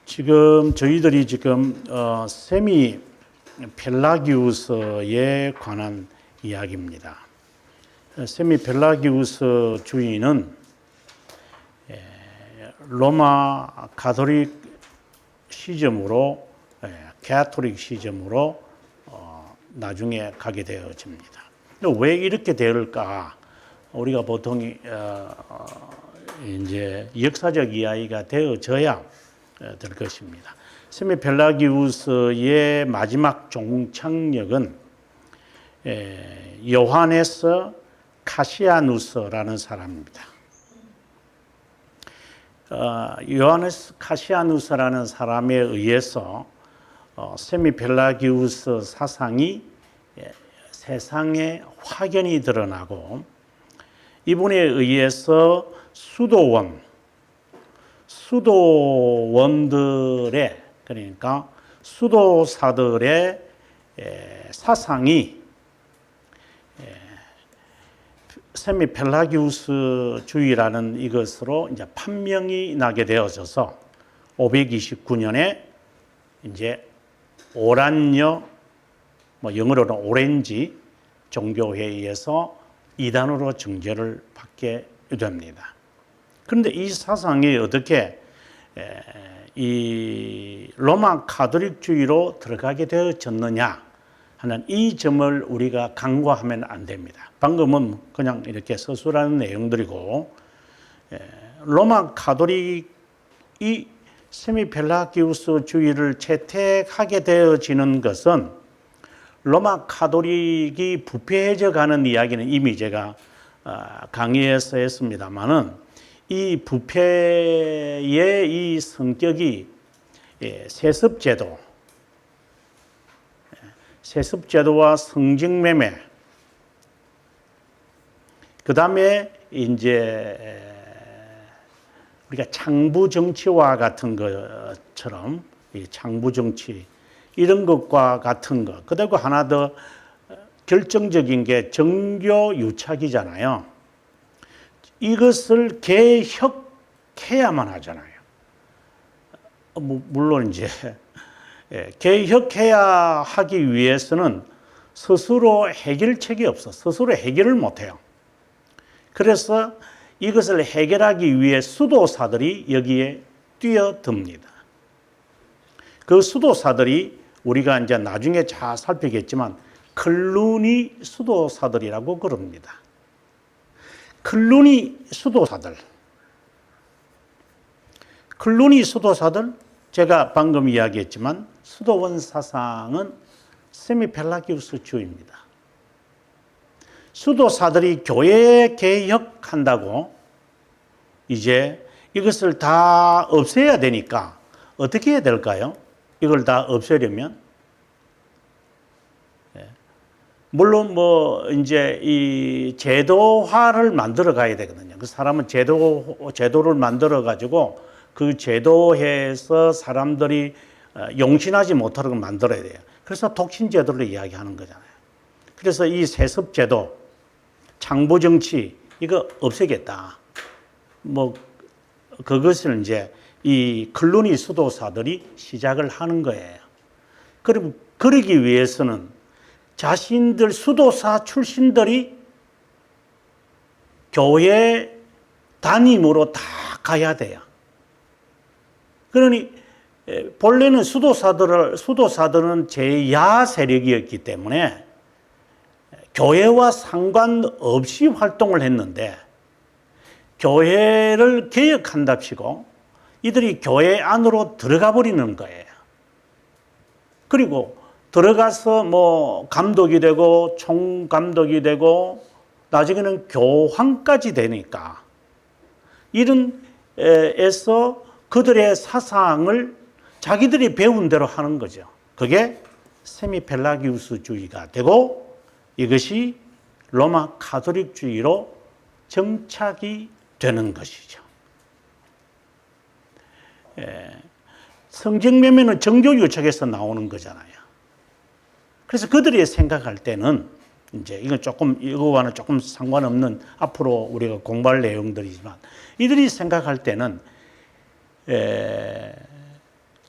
지금 저희들이 세미 펠라기우스에 관한 이야기입니다. 세미 펠라기우스 주의는 로마 가톨릭 시점으로 캐토릭 시점으로 나중에 가게 되어집니다. 왜 이렇게 될까? 우리가 보통 이제 역사적 이야기가 되어져야 될 것입니다. 세미 펠라기우스의 마지막 종착역은 요하네스 카시아누스라는 사람입니다. 요하네스 카시아누스라는 사람에 의해서 세미 펠라기우스 사상이 세상에 확연히 드러나고, 이분에 의해서 수도원들의, 그러니까 수도사들의 사상이 세미 펠라기우스주의라는 이것으로 이제 판명이 나게 되어져서 529년에 이제 오란여, 영어로는 오렌지 종교회의에서 이단으로 정죄를 받게 됩니다. 그런데 이 사상이 어떻게 이 로마 가톨릭주의로 들어가게 되어졌느냐 하는 이 점을 우리가 간과하면 안 됩니다. 방금은 그냥 이렇게 서술하는 내용들이고, 로마 가톨릭이 세미 펠라기우스주의를 채택하게 되어지는 것은 로마 가톨릭이 부패해져 가는 이야기는 이미 제가 강의에서 했습니다만은, 이 부패의 이 성격이 세습제도와 성직매매, 그 다음에 이제 우리가 창부정치와 같은 것처럼, 이 창부정치 이런 것과 같은 것, 그리고 하나 더 결정적인 게 정교 유착이잖아요. 이것을 개혁해야만 하잖아요. 물론 이제 개혁해야 하기 위해서는 스스로 해결책이 없어. 스스로 해결을 못해요. 그래서 이것을 해결하기 위해 수도사들이 여기에 뛰어듭니다. 그 수도사들이 우리가 이제 나중에 잘 살피겠지만 클루니 수도사들이라고 그럽니다. 클루니 수도사들, 제가 방금 이야기했지만 수도원 사상은 세미 펠라기우스주의입니다. 수도사들이 교회 개혁한다고 이제 이것을 다 없애야 되니까 어떻게 해야 될까요? 이걸 다 없애려면 물론 이제 이 제도화를 만들어 가야 되거든요. 그 사람은 제도를 만들어 가지고 그 제도에서 사람들이 용신하지 못하도록 만들어야 돼요. 그래서 독신제도를 이야기하는 거잖아요. 그래서 이 세습제도, 창부정치 이거 없애겠다. 그것을 이제 이 클루니 수도사들이 시작을 하는 거예요. 그럼 그러기 위해서는 자신들 수도사 출신들이 교회 담임으로 다 가야 돼요. 그러니 본래는 수도사들은 제야 세력이었기 때문에 교회와 상관없이 활동을 했는데, 교회를 개혁한답시고 이들이 교회 안으로 들어가 버리는 거예요. 그리고 들어가서 감독이 되고 총감독이 되고 나중에는 교황까지 되니까, 이런 에서 그들의 사상을 자기들이 배운 대로 하는 거죠. 그게 세미 펠라기우스주의가 되고, 이것이 로마 가톨릭주의로 정착이 되는 것이죠. 성직매매는 정교유착에서 나오는 거잖아요. 그래서 그들이 생각할 때는 이제 이건 이거와는 조금 상관없는 앞으로 우리가 공부할 내용들이지만, 이들이 생각할 때는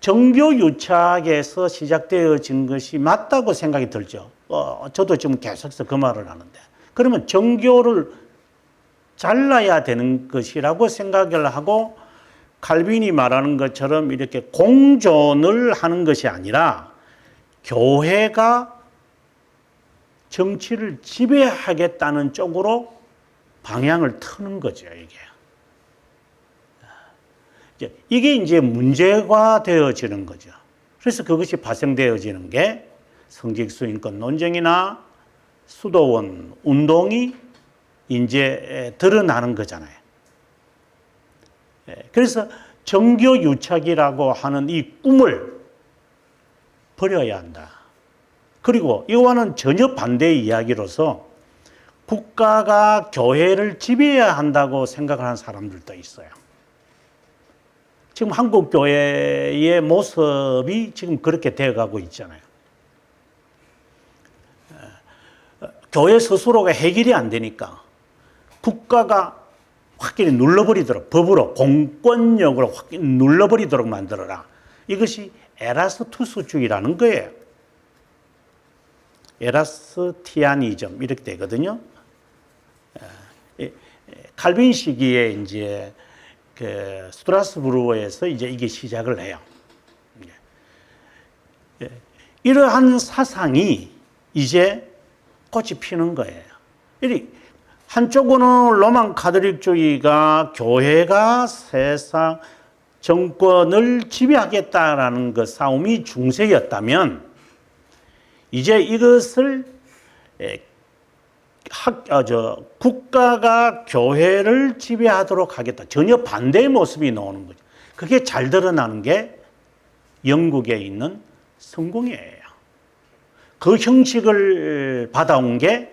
정교유착에서 시작되어진 것이 맞다고 생각이 들죠. 저도 지금 계속해서 그 말을 하는데. 그러면 정교를 잘라야 되는 것이라고 생각을 하고 칼빈이 말하는 것처럼 이렇게 공존을 하는 것이 아니라 교회가 정치를 지배하겠다는 쪽으로 방향을 트는 거죠, 이게 이제 문제가 되어지는 거죠. 그래서 그것이 발생되어지는 게 성직수인권 논쟁이나 수도원 운동이 이제 드러나는 거잖아요. 그래서 정교유착이라고 하는 이 꿈을 버려야 한다. 그리고 이거와는 전혀 반대의 이야기로서 국가가 교회를 지배해야 한다고 생각하는 사람들도 있어요. 지금 한국 교회의 모습이 지금 그렇게 되어가고 있잖아요. 교회 스스로가 해결이 안 되니까 국가가 확실히 눌러버리도록, 법으로 공권력으로 확실히 눌러버리도록 만들어라. 이것이 에라스투스주의라는 거예요. 에라스티아니즘 이렇게 되거든요. 칼빈 시기에 이제 그 스트라스부르에서 이제 이게 시작을 해요. 이러한 사상이 이제 꽃이 피는 거예요. 한쪽으로는 로만 카톨릭주의가 교회가 세상 정권을 지배하겠다라는 그 싸움이 중세였다면 이제 이것을 국가가 교회를 지배하도록 하겠다. 전혀 반대의 모습이 나오는 거죠. 그게 잘 드러나는 게 영국에 있는 성공회예요. 그 형식을 받아온 게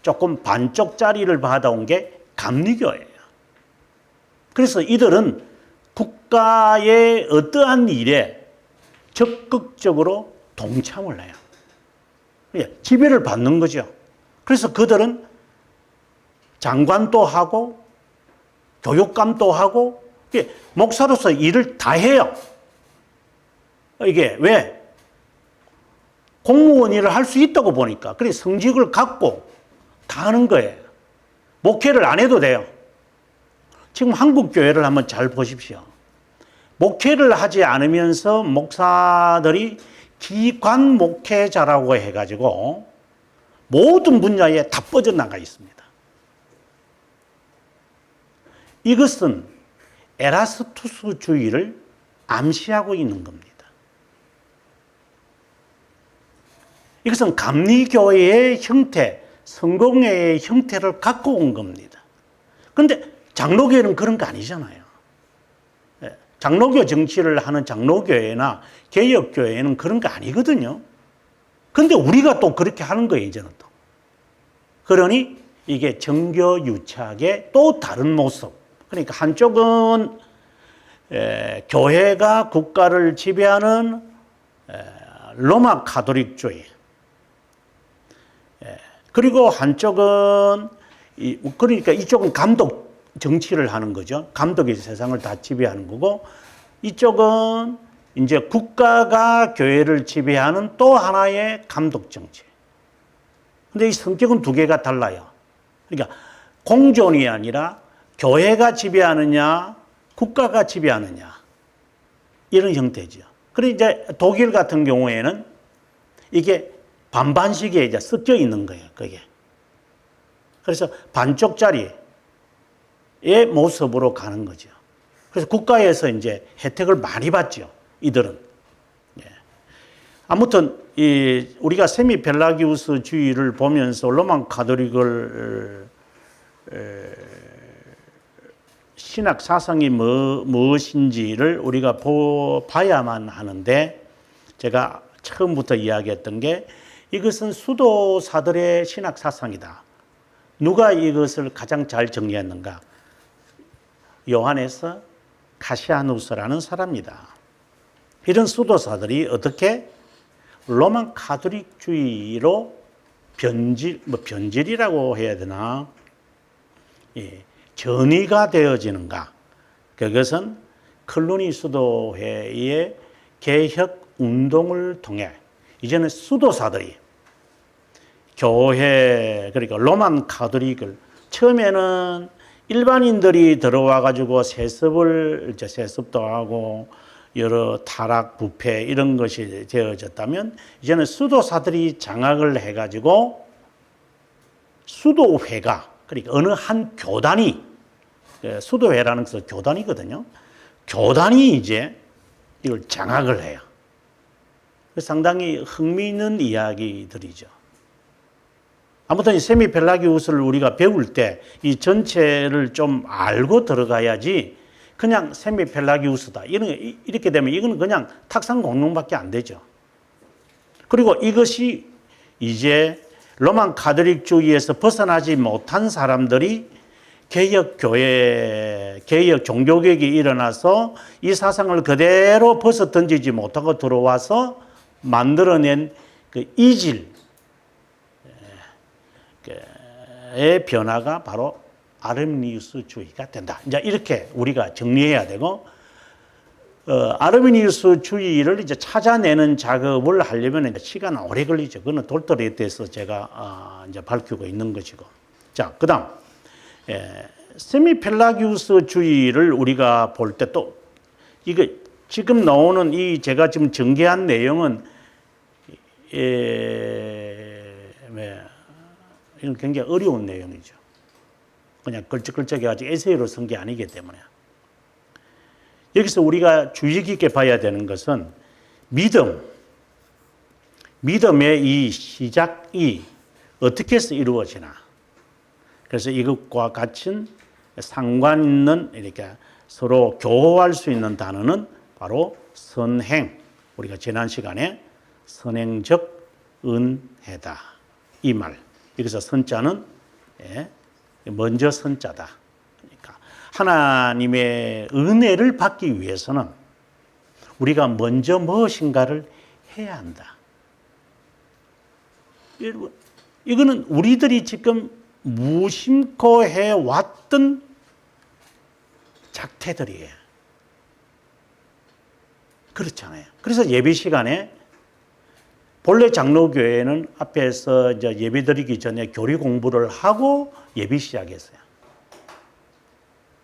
조금 반쪽짜리를 받아온 게 감리교예요. 그래서 이들은 국가의 어떠한 일에 적극적으로 동참을 해요. 지배를 받는 거죠. 그래서 그들은 장관도 하고 교육감도 하고 목사로서 일을 다 해요. 이게 왜? 공무원 일을 할 수 있다고 보니까. 그래서 성직을 갖고 다 하는 거예요. 목회를 안 해도 돼요. 지금 한국 교회를 한번 잘 보십시오. 목회를 하지 않으면서 목사들이 기관 목회자라고 해가지고 모든 분야에 다 뻗어나가 있습니다. 이것은 에라스투스주의를 암시하고 있는 겁니다. 이것은 감리교회의 형태, 성공회의 형태를 갖고 온 겁니다. 그런데 장로교회는 그런 거 아니잖아요. 장로교 정치를 하는 장로교회나 개혁교회는 그런 거 아니거든요. 그런데 우리가 또 그렇게 하는 거예요, 이제는 또. 그러니 이게 정교유착의 또 다른 모습. 그러니까 한쪽은 교회가 국가를 지배하는 로마 카톨릭주의. 그리고 한쪽은 그러니까 이쪽은 감독 정치를 하는 거죠. 감독이 세상을 다 지배하는 거고 이쪽은 이제 국가가 교회를 지배하는 또 하나의 감독 정치. 근데 이 성격은 두 개가 달라요. 그러니까 공존이 아니라 교회가 지배하느냐, 국가가 지배하느냐 이런 형태죠. 그리고 이제 독일 같은 경우에는 이게 반반씩에 이제 섞여 있는 거예요, 그게. 그래서 반쪽짜리의 모습으로 가는 거죠. 그래서 국가에서 이제 혜택을 많이 받죠, 이들은. 아무튼, 우리가 세미펠라기우스주의를 보면서 로만 가톨릭을 신학 사상이 무엇인지를 우리가 봐야만 하는데 제가 처음부터 이야기했던 게 이것은 수도사들의 신학 사상이다. 누가 이것을 가장 잘 정리했는가? 요한에서 카시아누스라는 사람이다. 이런 수도사들이 어떻게 로만 가톨릭주의로 변질이라고 해야 되나? 전이가 되어지는가? 그것은 클루니 수도회의 개혁 운동을 통해 이제는 수도사들이 교회, 그러니까 로만 카톨릭을 처음에는 일반인들이 들어와 가지고 세습도 하고 여러 타락, 부패 이런 것이 되어졌다면 이제는 수도사들이 장악을 해 가지고 수도회가, 그러니까 어느 한 교단이, 수도회라는 것은 교단이거든요. 교단이 이제 이걸 장악을 해요. 상당히 흥미있는 이야기들이죠. 아무튼 이 세미펠라기우스를 우리가 배울 때 이 전체를 좀 알고 들어가야지 그냥 세미펠라기우스다 이렇게 되면 이건 그냥 탁상 공론밖에 안 되죠. 그리고 이것이 이제 로만 카톨릭주의에서 벗어나지 못한 사람들이 개혁교회, 개혁 종교개혁이 일어나서 이 사상을 그대로 벗어 던지지 못하고 들어와서 만들어낸 그 이질의 변화가 바로 아르미니우스주의가 된다. 이제 이렇게 우리가 정리해야 되고, 아르미니우스주의를 이제 찾아내는 작업을 하려면 이제 시간은 오래 걸리죠. 그거는 돌돌이에 대해서 제가 이제 밝히고 있는 것이고. 자, 그다음 세미펠라기우스주의를 우리가 볼 때 또 이거 지금 나오는 이 제가 지금 전개한 내용은 이건 굉장히 어려운 내용이죠. 그냥 걸쩍걸쩍해가지고 에세이로 쓴 게 아니기 때문에. 여기서 우리가 주의 깊게 봐야 되는 것은 믿음의 이 시작이 어떻게 해서 이루어지나. 그래서 이것과 같은 상관 있는 이렇게 서로 교호할 수 있는 단어는 바로 선행. 우리가 지난 시간에 선행적 은혜다. 이 말. 여기서 선자는 먼저 선자다. 그러니까 하나님의 은혜를 받기 위해서는 우리가 먼저 무엇인가를 해야 한다. 이거는 우리들이 지금 무심코 해왔던 작태들이에요. 그렇잖아요. 그래서 예배 시간에 본래 장로교회는 앞에서 이제 예배 드리기 전에 교리 공부를 하고 예배 시작했어요.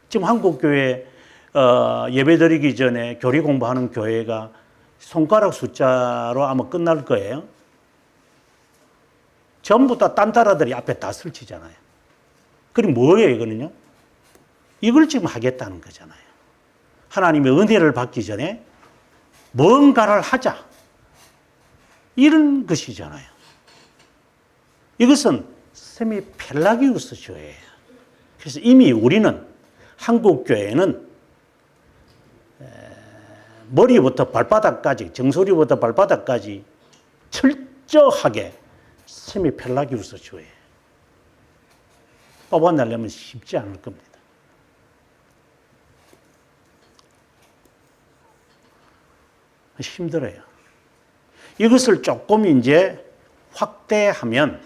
지금 한국교회 예배 드리기 전에 교리 공부하는 교회가 손가락 숫자로 아마 끝날 거예요. 전부 다 딴따라들이 앞에 다 설치잖아요. 그럼 뭐예요, 이거는요? 이걸 지금 하겠다는 거잖아요. 하나님의 은혜를 받기 전에 뭔가를 하자. 이런 것이잖아요. 이것은 세미펠라기우스주의예요. 그래서 이미 우리는 한국교회는 머리부터 발바닥까지, 정수리부터 발바닥까지 철저하게 세미펠라기우스주의예요. 뽑아내려면 쉽지 않을 겁니다. 힘들어요. 이것을 조금 이제 확대하면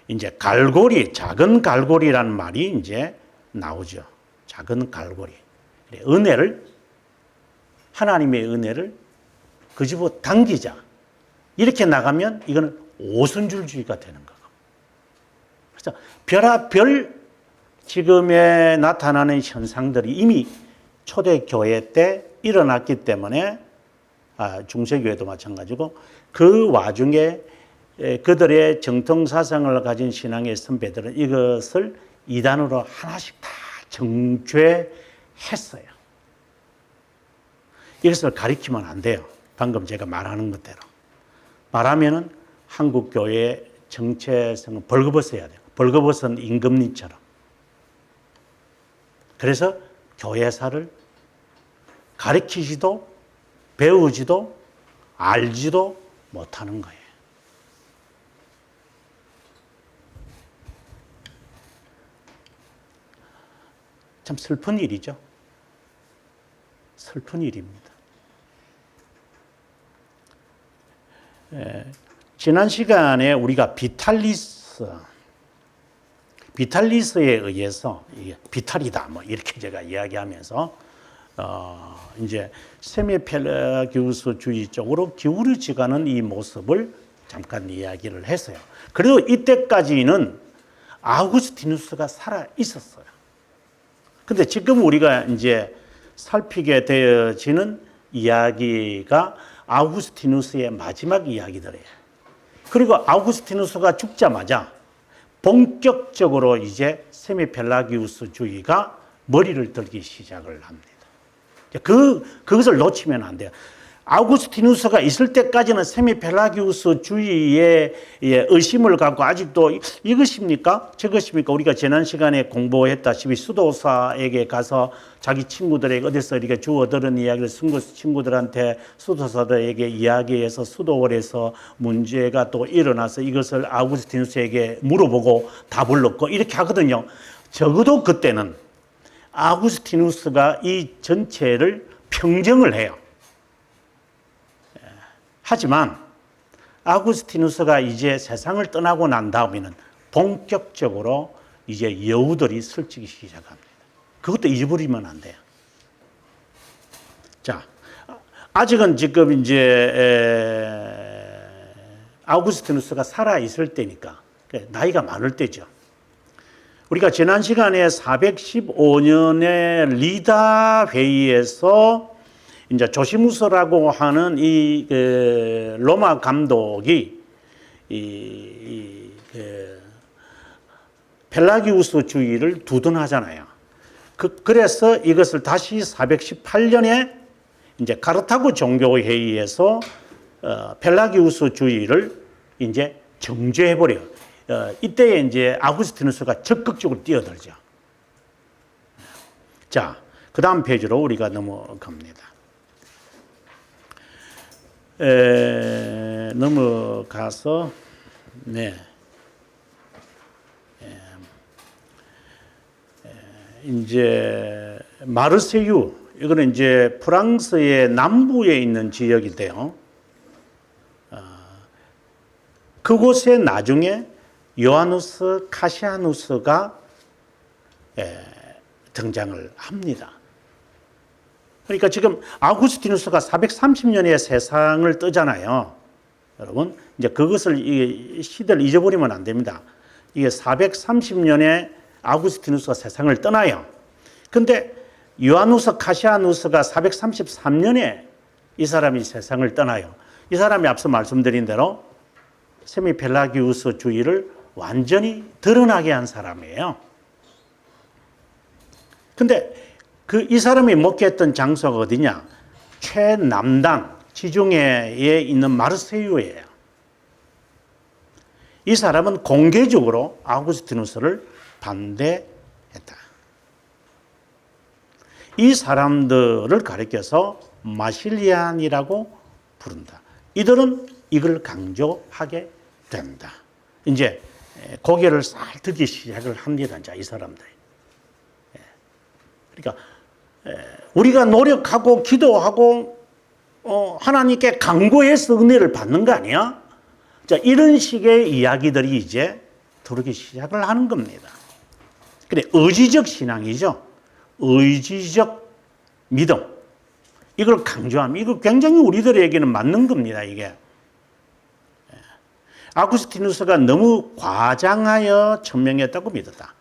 이제 갈고리, 작은 갈고리라는 말이 이제 나오죠. 작은 갈고리. 은혜를, 하나님의 은혜를 그 집어 당기자. 이렇게 나가면 이거는 오순절주의가 되는 거고. 그래서 별하별 지금에 나타나는 현상들이 이미 초대교회 때 일어났기 때문에 중세교회도 마찬가지고 그 와중에 그들의 정통사상을 가진 신앙의 선배들은 이것을 이단으로 하나씩 다 정죄했어요. 이것을 가리키면 안 돼요. 방금 제가 말하는 것대로. 말하면은 한국교회의 정체성은 벌거벗어야 돼요. 벌거벗은 임금님처럼. 그래서 교회사를 가리키지도 배우지도 알지도 못하는 거예요. 참 슬픈 일이죠. 슬픈 일입니다. 지난 시간에 우리가 비탈리스에 의해서 비탈이다 뭐 이렇게 제가 이야기하면서 이제 세미펠라기우스주의 쪽으로 기울어지가는 이 모습을 잠깐 이야기를 했어요. 그리고 이때까지는 아우구스티누스가 살아 있었어요. 근데 지금 우리가 이제 살피게 되어지는 이야기가 아우구스티누스의 마지막 이야기들이에요. 그리고 아우구스티누스가 죽자마자 본격적으로 이제 세미펠라기우스주의가 머리를 들기 시작을 합니다. 그것을 놓치면 안 돼요. 아우구스티누스가 있을 때까지는 세미펠라기우스주의에 의심을 갖고 아직도 이것입니까? 저것입니까? 우리가 지난 시간에 공부했다시피 수도사에게 가서 자기 친구들에게 어디서 이렇게 주워 들은 이야기를 친구들한테 수도사들에게 이야기해서 수도원에서 문제가 또 일어나서 이것을 아우구스티누스에게 물어보고 답을 얻고 이렇게 하거든요. 적어도 그때는 아우구스티누스가 이 전체를 평정을 해요. 하지만 아우구스티누스가 이제 세상을 떠나고 난 다음에는 본격적으로 이제 여우들이 슬치기 시작합니다. 그것도 잊어버리면 안 돼요. 자, 아직은 지금 이제 아우구스티누스가 살아 있을 때니까 나이가 많을 때죠. 우리가 지난 시간에 415년에 리다 회의에서 이제 조시무스라고 하는 이 로마 감독이 펠라기우스주의를 두둔하잖아요. 그래서 이것을 다시 418년에 이제 카르타고 종교 회의에서 펠라기우스주의를 이제 정죄해 버려요. 이때에 이제 아우구스티누스가 적극적으로 뛰어들죠. 자, 그 다음 페이지로 우리가 넘어갑니다. 넘어가서 이제 마르세유, 이거는 이제 프랑스의 남부에 있는 지역인데요. 그곳에 나중에 요하누스 카시아누스가 등장을 합니다. 그러니까 지금 아우구스티누스가 430년에 세상을 뜨잖아요. 여러분, 이제 그것을 이 시대를 잊어버리면 안 됩니다. 이게 430년에 아우구스티누스가 세상을 떠나요. 근데 요하누스 카시아누스가 433년에 이 사람이 세상을 떠나요. 이 사람이 앞서 말씀드린 대로 세미펠라기우스주의를 완전히 드러나게 한 사람이에요. 근데 이 사람이 목회했던 장소가 어디냐? 최남단 지중해에 있는 마르세유예요. 이 사람은 공개적으로 아우구스티누스를 반대했다. 이 사람들을 가리켜서 마실리안이라고 부른다. 이들은 이걸 강조하게 된다. 이제 고개를 싹 들기 시작을 합니다. 이 사람들이. 그러니까 우리가 노력하고 기도하고 하나님께 간구해서 은혜를 받는 거 아니야? 자, 이런 식의 이야기들이 이제 들어오기 시작을 하는 겁니다. 그래, 의지적 신앙이죠. 의지적 믿음. 이걸 강조하면 이거 굉장히 우리들에게는 맞는 겁니다, 이게. 아우구스티누스가 너무 과장하여 천명했다고 믿었다.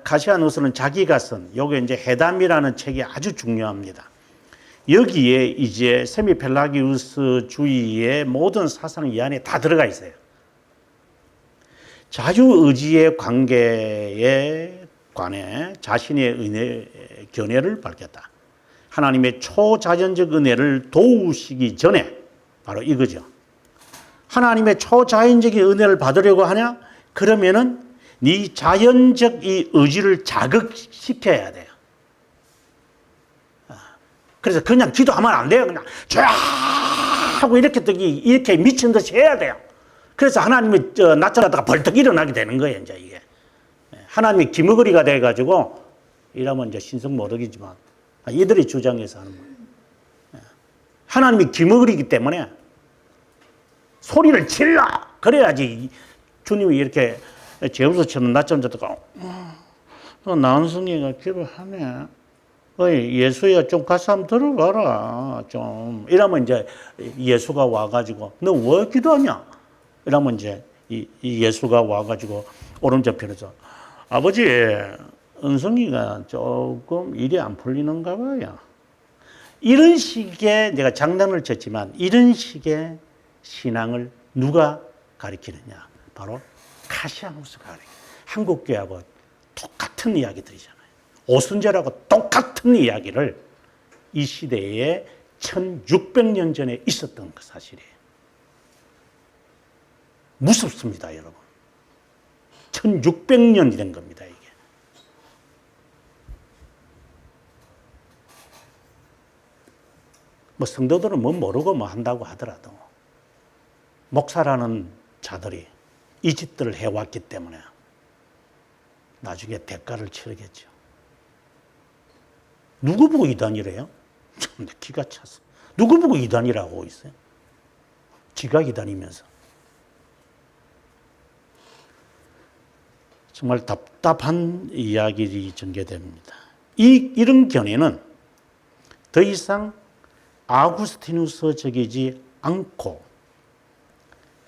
카시아누스는 자기가 쓴 요게 이제 해담이라는 책이 아주 중요합니다. 여기에 이제 세미펠라기우스주의의 모든 사상이 이 안에 다 들어가 있어요. 자유의지의 관계에 관해 자신의 견해를 밝혔다. 하나님의 초자연적 은혜를 도우시기 전에 바로 이거죠. 하나님의 초자연적인 은혜를 받으려고 하냐? 그러면은 네 자연적 이 의지를 자극시켜야 돼요. 그래서 그냥 기도하면 안 돼요. 그냥 쫙 하고 이렇게 미친 듯이 해야 돼요. 그래서 하나님이 낮잠 자다가 벌떡 일어나게 되는 거예요, 이제 이게. 하나님이 기머거리가 돼가지고 이러면 이제 신성 모독이지만 이들이 주장해서 하는 거예요. 하나님이 기머거리기 때문에 소리를 질러! 그래야지 주님이 이렇게 제우스처럼 낮잠 자다가 나은성이가 기도하네. 어이, 예수야, 좀 가서 한번 들어봐라. 좀. 이러면 이제 예수가 와가지고, 너 왜 기도하냐? 이러면 이제 이 예수가 와가지고 오른쪽편에서, 아버지, 은성이가 조금 일이 안 풀리는가 봐요. 이런 식의, 내가 장난을 쳤지만, 이런 식의 신앙을 누가 가리키느냐? 바로 카시아누스가 가리켜요. 한국교회하고 똑같은 이야기들이잖아요. 오순절하고 똑같은 이야기를 이 시대에 1600년 전에 있었던 그 사실이에요. 무섭습니다, 여러분. 1600년이 된 겁니다, 이게. 뭐 성도들은 뭐 모르고 뭐 한다고 하더라도 목사라는 자들이 이 짓들을 해왔기 때문에 나중에 대가를 치르겠죠. 누구 보고 이단이래요? 참, 기가 찼어. 누구 보고 이단이라고 하고 있어요? 지가 이단이면서. 정말 답답한 이야기들이 전개됩니다. 이런 견해는 더 이상 아구스티누스적이지 않고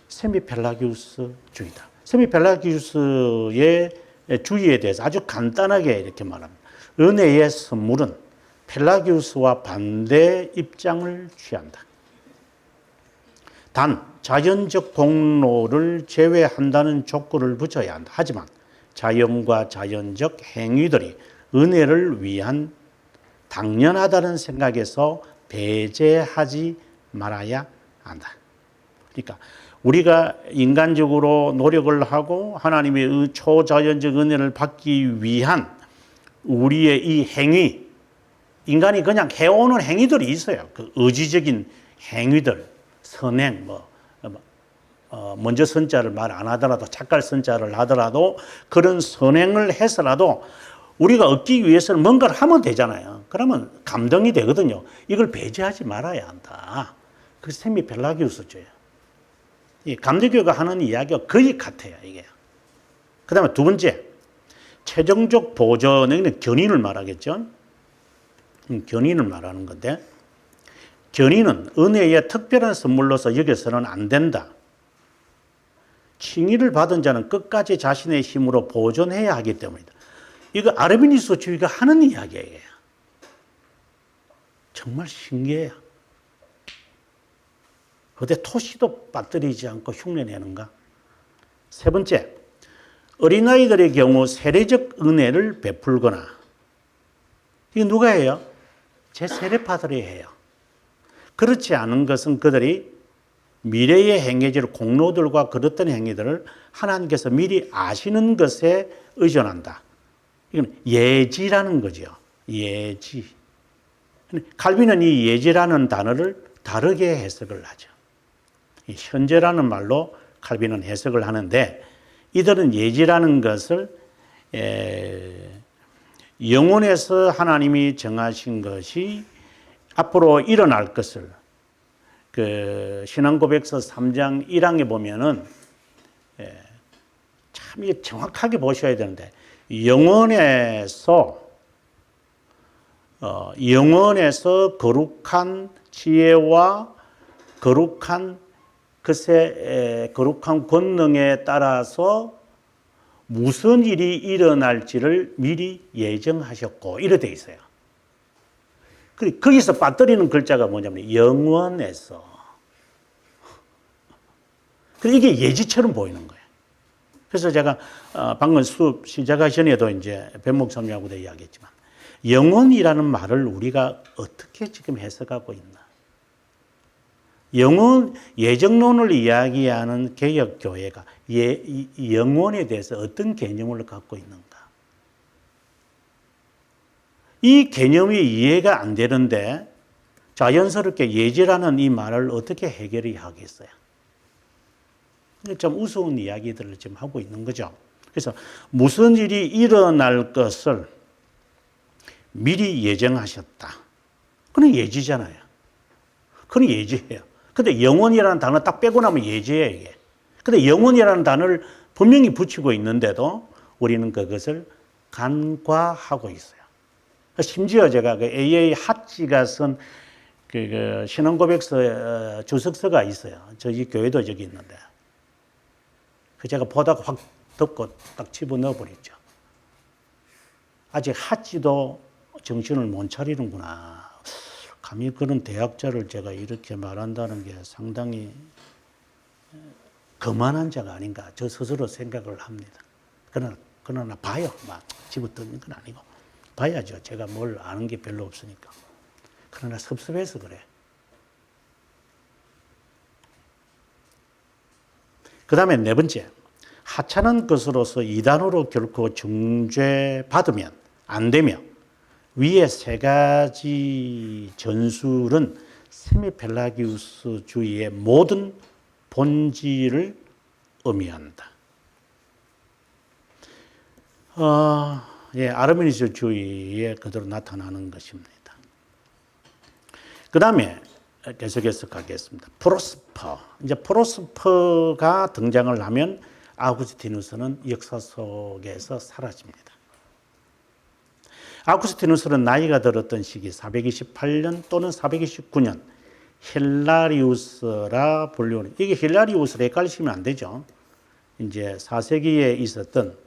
세미펠라기우스주의다. 세미펠라기우스의 주의에 대해서 아주 간단하게 이렇게 말합니다. 은혜의 선물은 펠라기우스와 반대 입장을 취한다. 단 자연적 공로를 제외한다는 조건을 붙여야 한다. 하지만 자연과 자연적 행위들이 은혜를 위한 당연하다는 생각에서 배제하지 말아야 한다. 그러니까 우리가 인간적으로 노력을 하고 하나님의 초자연적 은혜를 받기 위한 우리의 이 행위, 인간이 그냥 해오는 행위들이 있어요. 그 의지적인 행위들, 선행, 먼저 선자를 말 안 하더라도 착갈 선자를 하더라도 그런 선행을 해서라도 우리가 얻기 위해서는 뭔가를 하면 되잖아요. 그러면 감동이 되거든요. 이걸 배제하지 말아야 한다. 그게 세미펠라기우스주의예요. 이 감리교가 하는 이야기가 거의 같아요, 이게. 그 다음에 두 번째, 최종적 보존에는 견인을 말하겠죠. 견인을 말하는 건데, 견인은 은혜의 특별한 선물로서 여겨서는 안 된다. 칭의를 받은 자는 끝까지 자신의 힘으로 보존해야 하기 때문이다. 이거 아르미니스주의가 하는 이야기예요. 정말 신기해요. 어디 토시도 빠뜨리지 않고 흉내내는가? 세 번째, 어린아이들의 경우 세례적 은혜를 베풀거나, 이게 누가 해요? 제 세례파들이 해요. 그렇지 않은 것은 그들이 미래에 행해질 공로들과 그렇던 행위들을 하나님께서 미리 아시는 것에 의존한다. 이건 예지라는 거죠. 예지. 칼빈은 이 예지라는 단어를 다르게 해석을 하죠. 현재라는 말로 칼빈은 해석을 하는데, 이들은 예지라는 것을 영혼에서 하나님이 정하신 것이 앞으로 일어날 것을, 그 신앙고백서 3장 1항에 보면은 참 이게 정확하게 보셔야 되는데, 영혼에서 거룩한 지혜와 거룩한 거룩한 권능에 따라서 무슨 일이 일어날지를 미리 예정하셨고, 이래 돼 있어요. 거기서 빠뜨리는 글자가 뭐냐면 영원에서. 이게 예지처럼 보이는 거예요. 그래서 제가 방금 수업 시작하기 전에도 이제 변목섬유하고도 이야기했지만, 영원이라는 말을 우리가 어떻게 지금 해석하고 있나? 예정론을 이야기하는 개혁교회가 영원에 대해서 어떤 개념을 갖고 있는가? 이 개념이 이해가 안 되는데 자연스럽게 예지라는 이 말을 어떻게 해결이 하겠어요? 좀 우스운 이야기들을 지금 하고 있는 거죠. 그래서 무슨 일이 일어날 것을 미리 예정하셨다. 그건 예지잖아요. 그건 예지예요. 근데 영원이라는 단어 딱 빼고 나면 예지예요, 이게. 근데 영원이라는 단어를 분명히 붙이고 있는데도 우리는 그것을 간과하고 있어요. 심지어 제가 그 AA 하치가 쓴 그 신앙고백서 주석서가 있어요. 저희 교회도 저기 있는데. 그 제가 보다가 확 덮고 딱 집어넣어 버렸죠. 아직 하치도 정신을 못 차리는구나. 감히 그런 대학자를 제가 이렇게 말한다는 게 상당히 거만한 자가 아닌가 저 스스로 생각을 합니다. 그러나 봐요. 막 집어넣는 건 아니고 봐야죠. 제가 뭘 아는 게 별로 없으니까. 그러나 섭섭해서 그래. 그 다음에 네 번째, 하찮은 것으로서 이단으로 결코 정죄받으면 안 되며 위의 세 가지 전술은 세미펠라기우스주의의 모든 본질을 의미한다. 아르미니스주의에 그대로 나타나는 것입니다. 그 다음에 계속해서 가겠습니다. 프로스퍼. 이제 프로스퍼가 등장을 하면 아우구스티누스는 역사 속에서 사라집니다. 아우구스티누스는 나이가 들었던 시기 428년 또는 429년 힐라리우스라 불리우는, 이게 힐라리우스를 헷갈리시면 안 되죠. 이제 4세기에 있었던,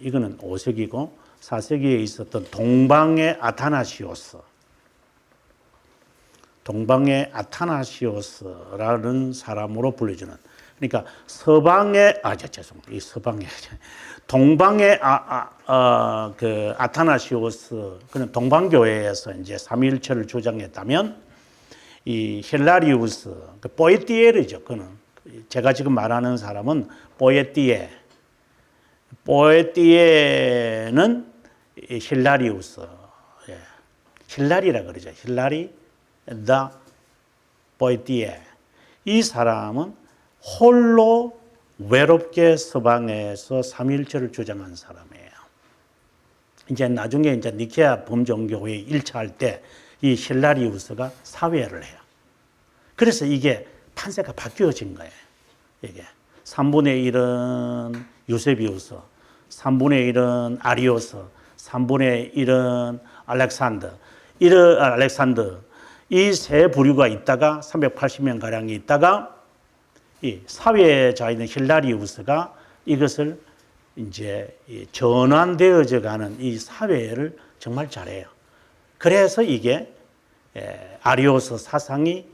이거는 5세기고 4세기에 있었던 동방의 아타나시오스라는 사람으로 불려주는, 그러니까 동방의 그 아타나시오스, 그는 동방교회에서 이제 삼위일체를 주장했다면 이 힐라리우스, 그 보에티에르죠. 그는 제가 지금 말하는 사람은 보에티에는 힐라리우스, 힐라리라 그러죠. 힐라리 더 보에티에. 이 사람은 홀로 외롭게 서방에서 삼위일체를 주장한 사람이에요. 이제 나중에 이제 니케아 범정교회 1차 할 때 이 힐라리우스가 사회를 해요. 그래서 이게 판세가 바뀌어진 거예요. 이게 3분의 1은 유세비우스, 3분의 1은 아리오스, 3분의 1은 알렉산더, 이 세 부류가 있다가 380명 가량이 있다가 이 사회자인 힐라리우스가 이것을 이제 전환되어져 가는 이 사회를 정말 잘해요. 그래서 이게 아리오스 사상이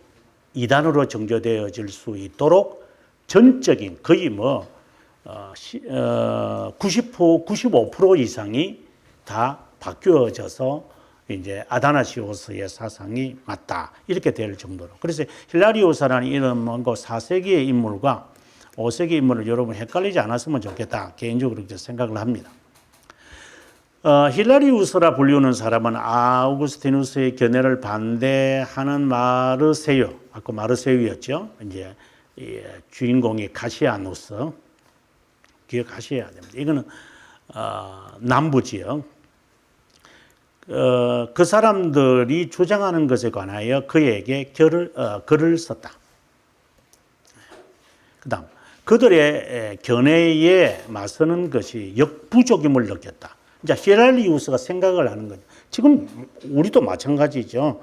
이단으로 정조되어질 수 있도록 전적인 거의 95% 이상이 다 바뀌어져서 이제 아다나시오스의 사상이 맞다 이렇게 될 정도로. 그래서 힐라리오스라는 이름은 4세기의 인물과 5세기 인물을 여러분 헷갈리지 않았으면 좋겠다 개인적으로 그렇게 생각을 합니다. 힐라리우스라 불리우는 사람은 아우구스티누스의 견해를 반대하는 마르세유, 아까 마르세유였죠. 이제 주인공이 가시아누스, 기억하셔야 됩니다. 이거는 남부 지역. 그 사람들이 주장하는 것에 관하여 그에게 글을 썼다. 그 다음, 그들의 견해에 맞서는 것이 역부족임을 느꼈다. 이제 힐라리우스가 생각을 하는 거죠. 지금 우리도 마찬가지죠.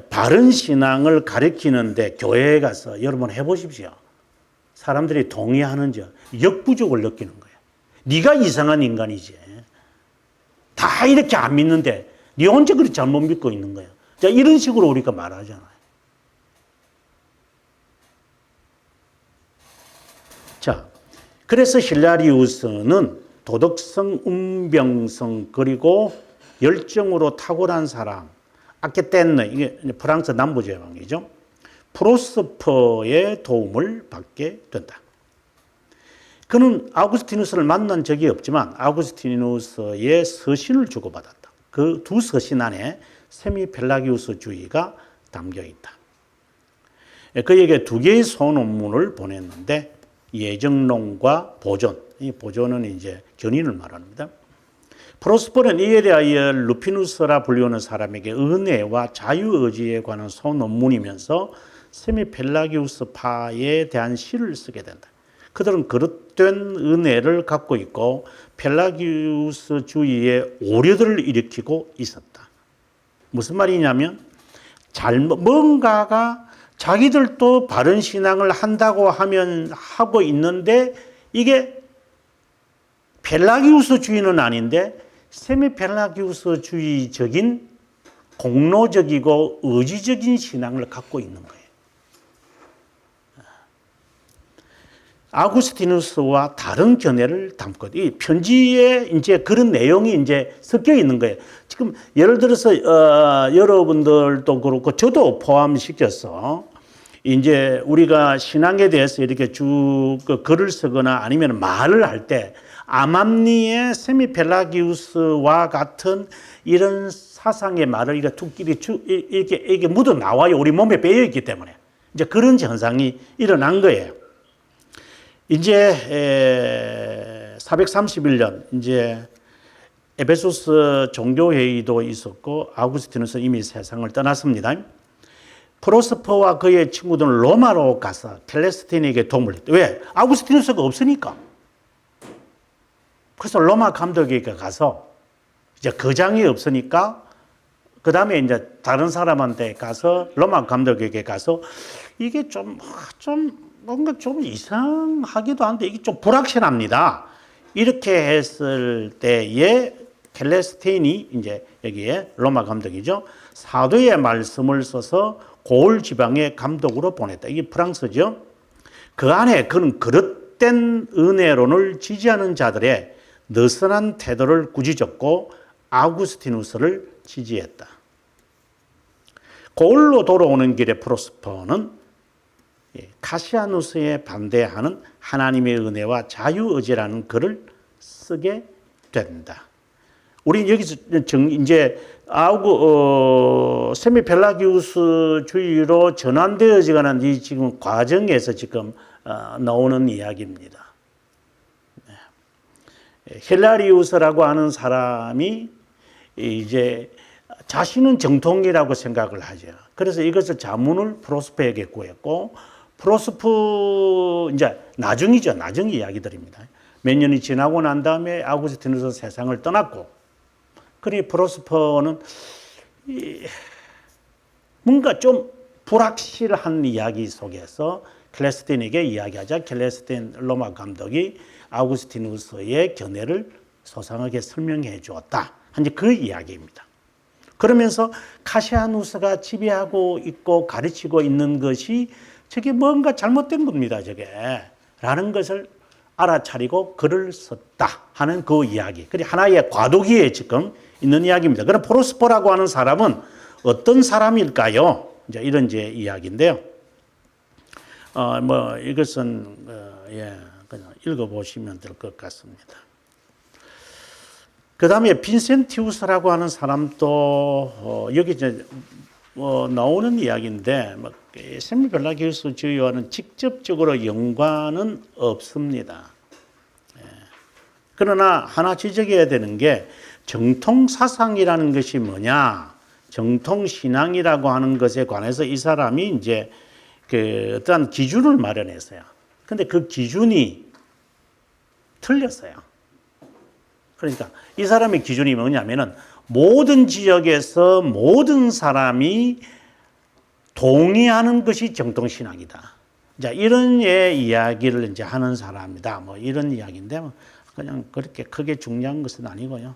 바른 신앙을 가르치는데 교회에 가서 여러분 해보십시오. 사람들이 동의하는지 역부족을 느끼는 거예요. 네가 이상한 인간이지. 다 이렇게 안 믿는데 네 혼자 그렇게 잘못 믿고 있는 거예요. 자, 이런 식으로 우리가 말하잖아요. 자, 그래서 힐라리우스는 도덕성, 운병성, 그리고 열정으로 탁월한 사람, 아케테네, 이게 프랑스 남부지방이죠. 프로스퍼의 도움을 받게 된다. 그는 아우구스티누스를 만난 적이 없지만 아우구스티누스의 서신을 주고받았다. 그 두 서신 안에 세미펠라기우스주의가 담겨 있다. 그에게 두 개의 소논문을 보냈는데 예정론과 보존, 이 보존은 이제 견인을 말합니다. 프로스퍼는 이에 대하여 루피누스라 불리우는 사람에게 은혜와 자유의지에 관한 소논문이면서 세미펠라기우스파에 대한 시를 쓰게 된다. 그들은 그릇된 은혜를 갖고 있고 펠라기우스주의의 오류들을 일으키고 있었다. 무슨 말이냐면 뭔가가 자기들도 바른 신앙을 한다고 하면 하고 있는데 이게 펠라기우스주의는 아닌데 세미 펠라기우스주의적인 공로적이고 의지적인 신앙을 갖고 있는 거예요. 아구스티누스와 다른 견해를 담고 이 편지에 이제 그런 내용이 이제 섞여 있는 거예요. 지금 예를 들어서 여러분들도 그렇고 저도 포함시켜서 이제 우리가 신앙에 대해서 이렇게 쭉 글을 쓰거나 아니면 말을 할 때 아맘니의 세미펠라기우스와 같은 이런 사상의 말을 이렇게 묻어 나와요. 우리 몸에 배어 있기 때문에 이제 그런 현상이 일어난 거예요. 이제 431년 이제 에베소스 종교회의도 있었고 아우구스티누스 이미 세상을 떠났습니다. 프로스퍼와 그의 친구들은 로마로 가서 켈레스틴에게 도움을 줬다. 왜? 아우구스티누스가 없으니까. 그래서 로마 감독에게 가서 이제 거장이 없으니까 그 다음에 이제 다른 사람한테 가서 로마 감독에게 가서 이게 좀 뭔가 좀 이상하기도 한데 이게 좀 불확실합니다. 이렇게 했을 때에 켈레스틴이 이제 여기에 로마 감독이죠. 사도의 말씀을 써서 고을 지방의 감독으로 보냈다. 이게 프랑스죠. 그 안에 그는 그릇된 은혜론을 지지하는 자들의 느슨한 태도를 꾸짖었고 아우구스티누스를 지지했다. 고을로 돌아오는 길에 프로스퍼는 카시아누스에 반대하는 하나님의 은혜와 자유의지라는 글을 쓰게 된다. 우리 여기서 이제 세미펠라기우스주의로 전환되어지는 이 지금 과정에서 지금 나오는 이야기입니다. 힐라리우스라고 하는 사람이 이제 자신은 정통이라고 생각을 하죠. 그래서 이것을 자문을 프로스퍼에게 구했고 프로스퍼 이제 나중 이야기들입니다. 몇 년이 지나고 난 다음에 아우구스티누스 세상을 떠났고, 그러니 프로스퍼는 뭔가 좀 불확실한 이야기 속에서 켈레스틴에게 이야기하자 켈레스틴 로마 감독이 아우구스티누스의 견해를 소상하게 설명해 주었다. 이제 그 이야기입니다. 그러면서 카시아누스가 지배하고 있고 가르치고 있는 것이 저게 뭔가 잘못된 겁니다. 저게 라는 것을 알아차리고 글을 썼다 하는 그 이야기. 그게 하나의 과도기에 지금 있는 이야기입니다. 그럼 프로스퍼라고 하는 사람은 어떤 사람일까요? 이제 이런 이야기인데요. 이것은 그냥 읽어보시면 될 것 같습니다. 그 다음에 빈센티우스라고 하는 사람도 여기 이제 나오는 이야기인데 세미펠라기우스주의와는 직접적으로 연관은 없습니다. 그러나 하나 지적해야 되는 게 정통사상이라는 것이 뭐냐, 정통신앙이라고 하는 것에 관해서 이 사람이 이제 어떠한 기준을 마련했어요. 근데 그 기준이 틀렸어요. 그러니까 이 사람의 기준이 뭐냐면은 모든 지역에서 모든 사람이 동의하는 것이 정통신앙이다. 자, 이런 이야기를 이제 하는 사람이다. 이런 이야기인데 그냥 그렇게 크게 중요한 것은 아니고요.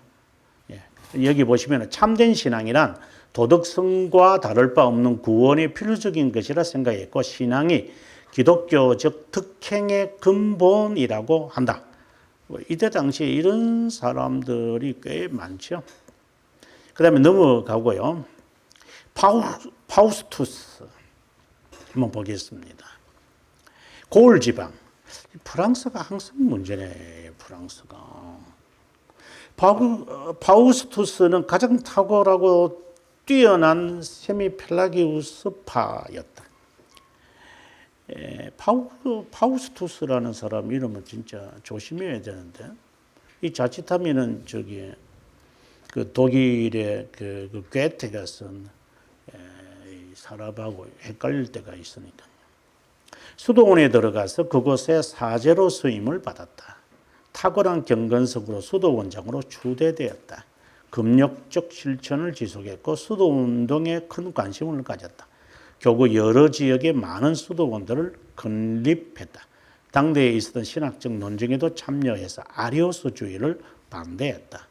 여기 보시면 참된 신앙이란 도덕성과 다를 바 없는 구원의 필수적인 것이라 생각했고 신앙이 기독교적 특행의 근본이라고 한다. 이때 당시에 이런 사람들이 꽤 많죠. 그 다음에 넘어가고요. 파우스투스 한번 보겠습니다. 고을 지방. 프랑스가 항상 문제네. 프랑스가. 파우스투스는 가장 탁월하고 뛰어난 세미펠라기우스파였다. 파우스투스라는 사람 이름은 진짜 조심해야 되는데, 이 자칫하면은 그 독일의 그 괴테가 쓴 사람하고 헷갈릴 때가 있으니까. 수도원에 들어가서 그곳에 사제로 수임을 받았다. 탁월한 경건석으로 수도원장으로 추대되었다. 금욕적 실천을 지속했고 수도운동에 큰 관심을 가졌다. 교구 여러 지역에 많은 수도원들을 건립했다. 당대에 있었던 신학적 논쟁에도 참여해서 아리오스주의를 반대했다.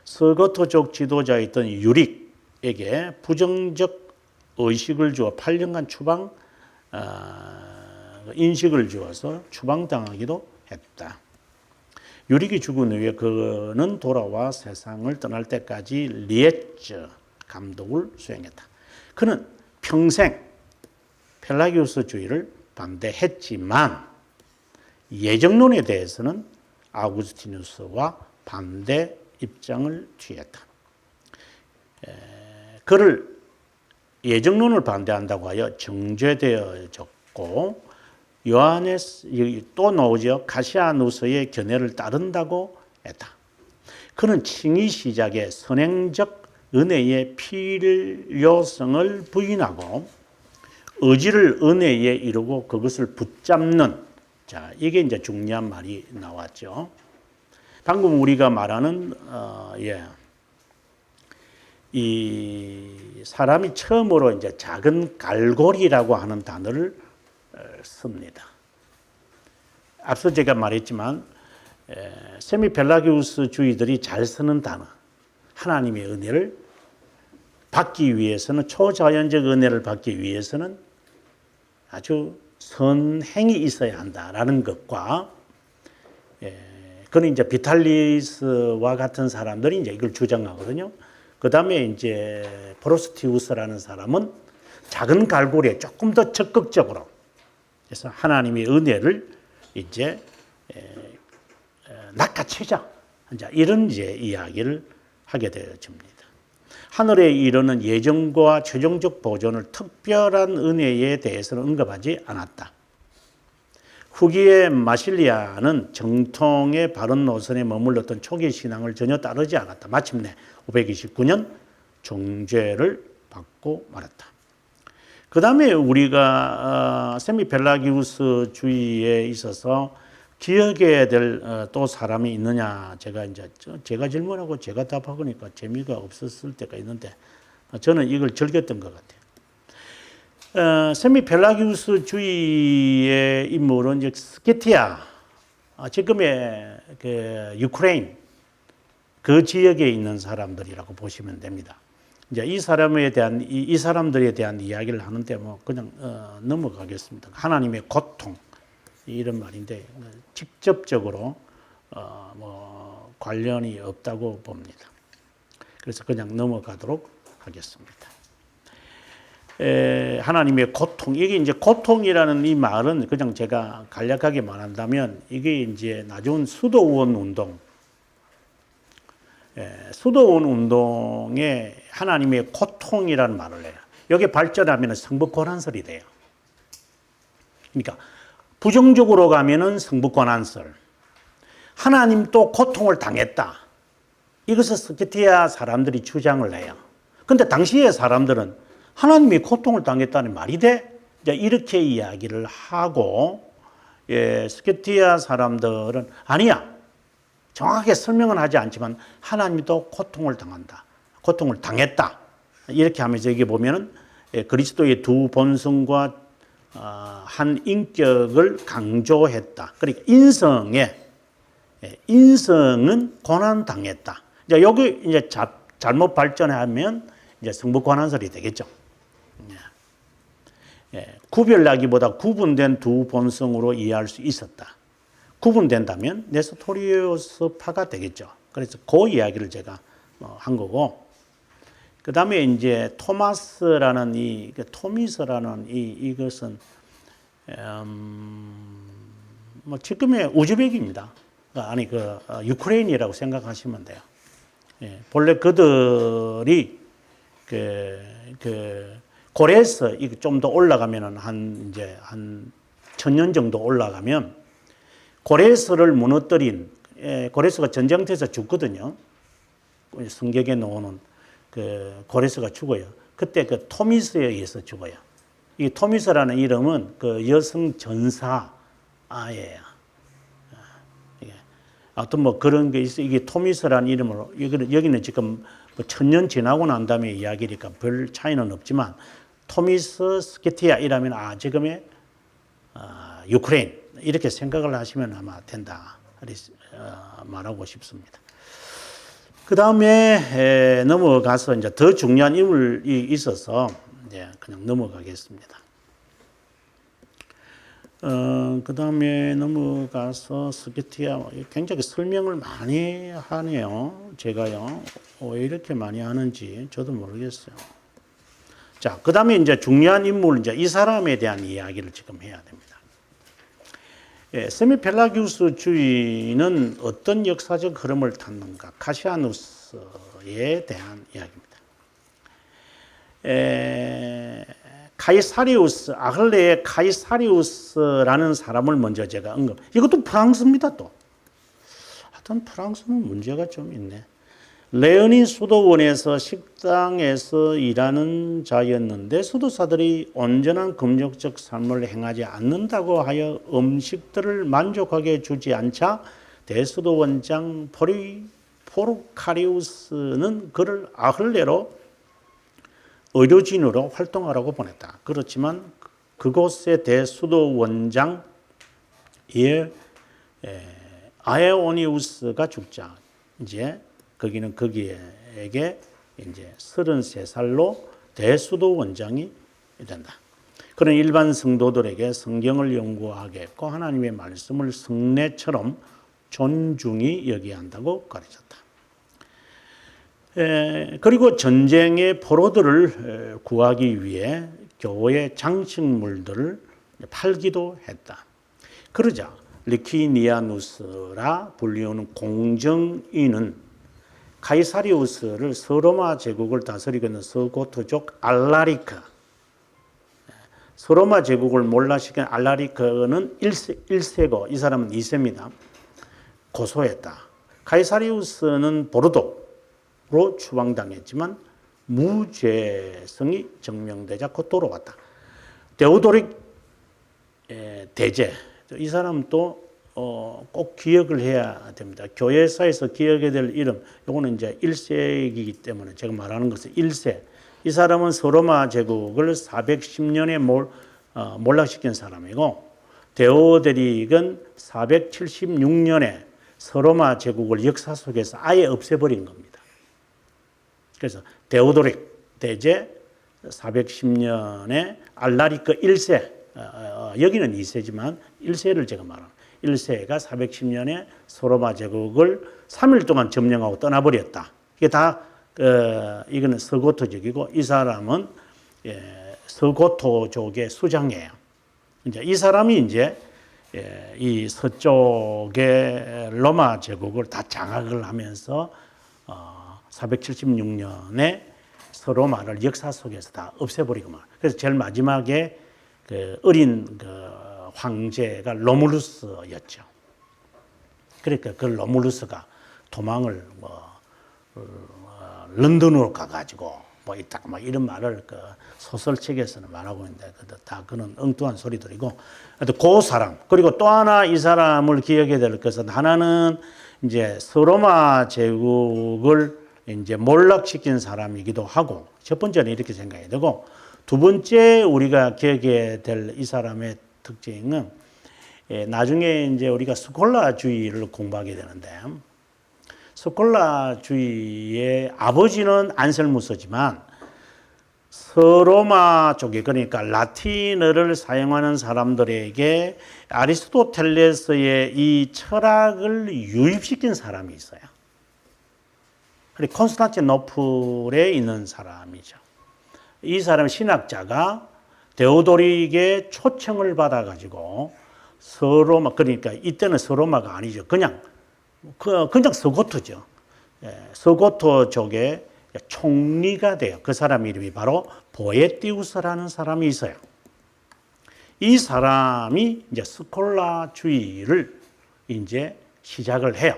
서거토족 지도자였던 유릭에게 부정적 의식을 주어 8년간 추방 인식을 주어서 추방당하기도 했다. 유릭이 죽은 후에 그는 돌아와 세상을 떠날 때까지 리에츠 감독을 수행했다. 그는 평생 펠라기우스주의를 반대했지만 예정론에 대해서는 아우구스티누스와 반대 입장을 취했다. 그를 예정론을 반대한다고 하여 정죄되어졌고 요하네스 또 나오죠. 가시아누스의 견해를 따른다고 했다. 그는 칭의 시작에 선행적 은혜의 필요성을 부인하고 의지를 은혜에 이루고 그것을 붙잡는 자 이게 이제 중요한 말이 나왔죠. 방금 우리가 말하는 이 사람이 처음으로 이제 작은 갈고리라고 하는 단어를 씁니다. 앞서 제가 말했지만 세미펠라기우스주의들이 잘 쓰는 단어 하나님의 은혜를 받기 위해서는 초자연적 은혜를 받기 위해서는 아주 선행이 있어야 한다라는 것과 그는 이제 비탈리스와 같은 사람들이 이제 이걸 주장하거든요. 그 다음에 이제 프로스티우스라는 사람은 작은 갈고리에 조금 더 적극적으로 그래서 하나님의 은혜를 이제 낚아채자 이런 이제 이야기를 하게 되어집니다. 하늘에 이르는 예정과 최종적 보존을 특별한 은혜에 대해서는 언급하지 않았다. 후기의 마실리아는 정통의 바른 노선에 머물렀던 초기 신앙을 전혀 따르지 않았다. 마침내 529년 종죄를 받고 말았다. 그 다음에 우리가 세미펠라기우스주의에 있어서 기억해야 될 또 사람이 있느냐 제가 질문하고 제가 답하니까 재미가 없었을 때가 있는데 저는 이걸 즐겼던 것 같아요. 세미펠라기우스주의의 인물은 이제 스키티아 지금의 그 유크레인 그 지역에 있는 사람들이라고 보시면 됩니다. 이제 이 사람에 대한 이 사람들에 대한 이야기를 하는데 뭐 그냥 넘어가겠습니다. 하나님의 고통 이런 말인데 직접적으로 뭐 관련이 없다고 봅니다. 그래서 그냥 넘어가도록 하겠습니다. 하나님의 고통 이게 이제 고통이라는 이 말은 그냥 제가 간략하게 말한다면 이게 이제 나중 수도원 운동 수도원 운동에 하나님의 고통이라는 말을 해요. 여기 발전하면 성북권한설이 돼요. 그러니까 부정적으로 가면은 성북권한설. 하나님 또 고통을 당했다. 이것을 스키티아 사람들이 주장을 해요. 근데 당시의 사람들은 하나님이 고통을 당했다는 말이 돼? 이렇게 이야기를 하고 스키티아 사람들은 아니야. 정확하게 설명은 하지 않지만 하나님이 또 고통을 당한다. 고통을 당했다. 이렇게 하면서 여기 보면은 그리스도의 두 본성과 한 인격을 강조했다. 그러니까 인성은 고난 당했다. 이제 여기 이제 잘못 발전하면 이제 성북권한설이 되겠죠. 구별나기보다 구분된 두 본성으로 이해할 수 있었다. 구분된다면 네스토리오스파가 되겠죠. 그래서 그 이야기를 제가 한 거고, 그 다음에 이제 토마스라는 토미스라는 이것은 뭐 지금의 우즈벡입니다. 아니 유크레인이라고 생각하시면 돼요. 본래 그들이 고레스 좀 더 올라가면은 한 1000년 정도 올라가면 고레스를 무너뜨린 고레스가 전쟁터에서 죽거든요. 성경에 나오는 고레스가 죽어요. 그때 토미스에 의해서 죽어요. 이 토미스라는 이름은 그 여성 전사예요. 아무튼 뭐 그런 게 있어. 이게 토미스라는 이름으로 여기는 지금 뭐 1000년 지나고 난 다음에 이야기니까 별 차이는 없지만 토미스 스케티아 이라면 지금의 유크레인 이렇게 생각을 하시면 아마 된다 말하고 싶습니다. 그 다음에 넘어가서 이제 더 중요한 인물이 있어서 이제 그냥 넘어가겠습니다. 그 다음에 넘어가서 스케티아 굉장히 설명을 많이 하네요. 제가요. 왜 이렇게 많이 하는지 저도 모르겠어요. 자, 그 다음에 이제 중요한 인물, 이제 이 사람에 대한 이야기를 지금 해야 됩니다. 세미펠라기우스주의는 어떤 역사적 흐름을 탔는가? 카시아누스에 대한 이야기입니다. 카이사리우스, 아글레의 카이사리우스라는 사람을 먼저 제가 이것도 프랑스입니다, 또. 하여튼 프랑스는 문제가 좀 있네. 레오닌 수도원에서 식당에서 일하는 자였는데 수도사들이 온전한 금욕적 삶을 행하지 않는다고 하여 음식들을 만족하게 주지 않자 대수도원장 포르카리우스는 그를 아글레로 의료진으로 활동하라고 보냈다. 그렇지만 그곳의 대수도원장 아에오니우스가 죽자 이제 거기에게 이제 33살로 대수도원장이 된다. 그런 일반 성도들에게 성경을 연구하겠고 하나님의 말씀을 성례처럼 존중히 여기야 한다고 가르쳤다. 그리고 전쟁의 포로들을 구하기 위해 교회 장식물들을 팔기도 했다. 그러자 리퀴니아누스라 불리우는 공정인은 카이사리우스를 서로마 제국을 다스리고 있는 서고트족 알라리크, 서로마 제국을 몰락시킨 알라리크는 1세고 이 사람은 2세입니다. 고소했다. 카이사리우스는 보르도로 추방당했지만 무죄성이 증명되자 곧 돌아왔다. 데오도릭 대제, 이 사람은 또 꼭 기억을 해야 됩니다. 교회사에서 기억해야 될 이름, 이거는 이제 1세이기 때문에 제가 말하는 것은 1세. 이 사람은 서로마 제국을 410년에 몰락시킨 사람이고, 데오데릭은 476년에 서로마 제국을 역사 속에서 아예 없애버린 겁니다. 그래서 데오도릭 대제 410년에 알라리크 1세, 여기는 2세지만 1세를 제가 말합니다. 1세가 410년에 소로마 제국을 3일 동안 점령하고 떠나버렸다. 이게 다 이거는 서고토족이고 이 사람은 서고토족의 수장이에요. 이제 이 사람이 이제 이 서쪽의 로마 제국을 다 장악을 하면서 476년에 서로마를 역사 속에서 다 없애버리고 말. 그래서 제일 마지막에 그 어린 황제가 로물루스였죠. 그러니까 그 로물루스가 도망을 런던으로 가가지고 있다가 이런 말을 그 소설책에서는 말하고 있는데 다 그런 엉뚱한 소리들이고, 그 사람 그리고 또 하나 이 사람을 기억해야 될 것은 하나는 이제 서로마 제국을 이제 몰락시킨 사람이기도 하고, 첫 번째는 이렇게 생각해야 되고, 두 번째 우리가 기억해야 될 이 사람의 특징은 나중에 이제 우리가 스콜라주의를 공부하게 되는데, 스콜라주의의 아버지는 안셀무스지만 서로마 쪽에, 그러니까 라틴어를 사용하는 사람들에게 아리스토텔레스의 이 철학을 유입시킨 사람이 있어요. 콘스탄티노플에 있는 사람이죠. 이 사람 신학자가 데오도릭의 초청을 받아가지고 서로마, 그러니까 이때는 서로마가 아니죠. 그냥 서고토죠. 서고토족의 총리가 돼요. 그 사람 이름이 바로 보에티우스라는 사람이 있어요. 이 사람이 이제 스콜라주의를 이제 시작을 해요.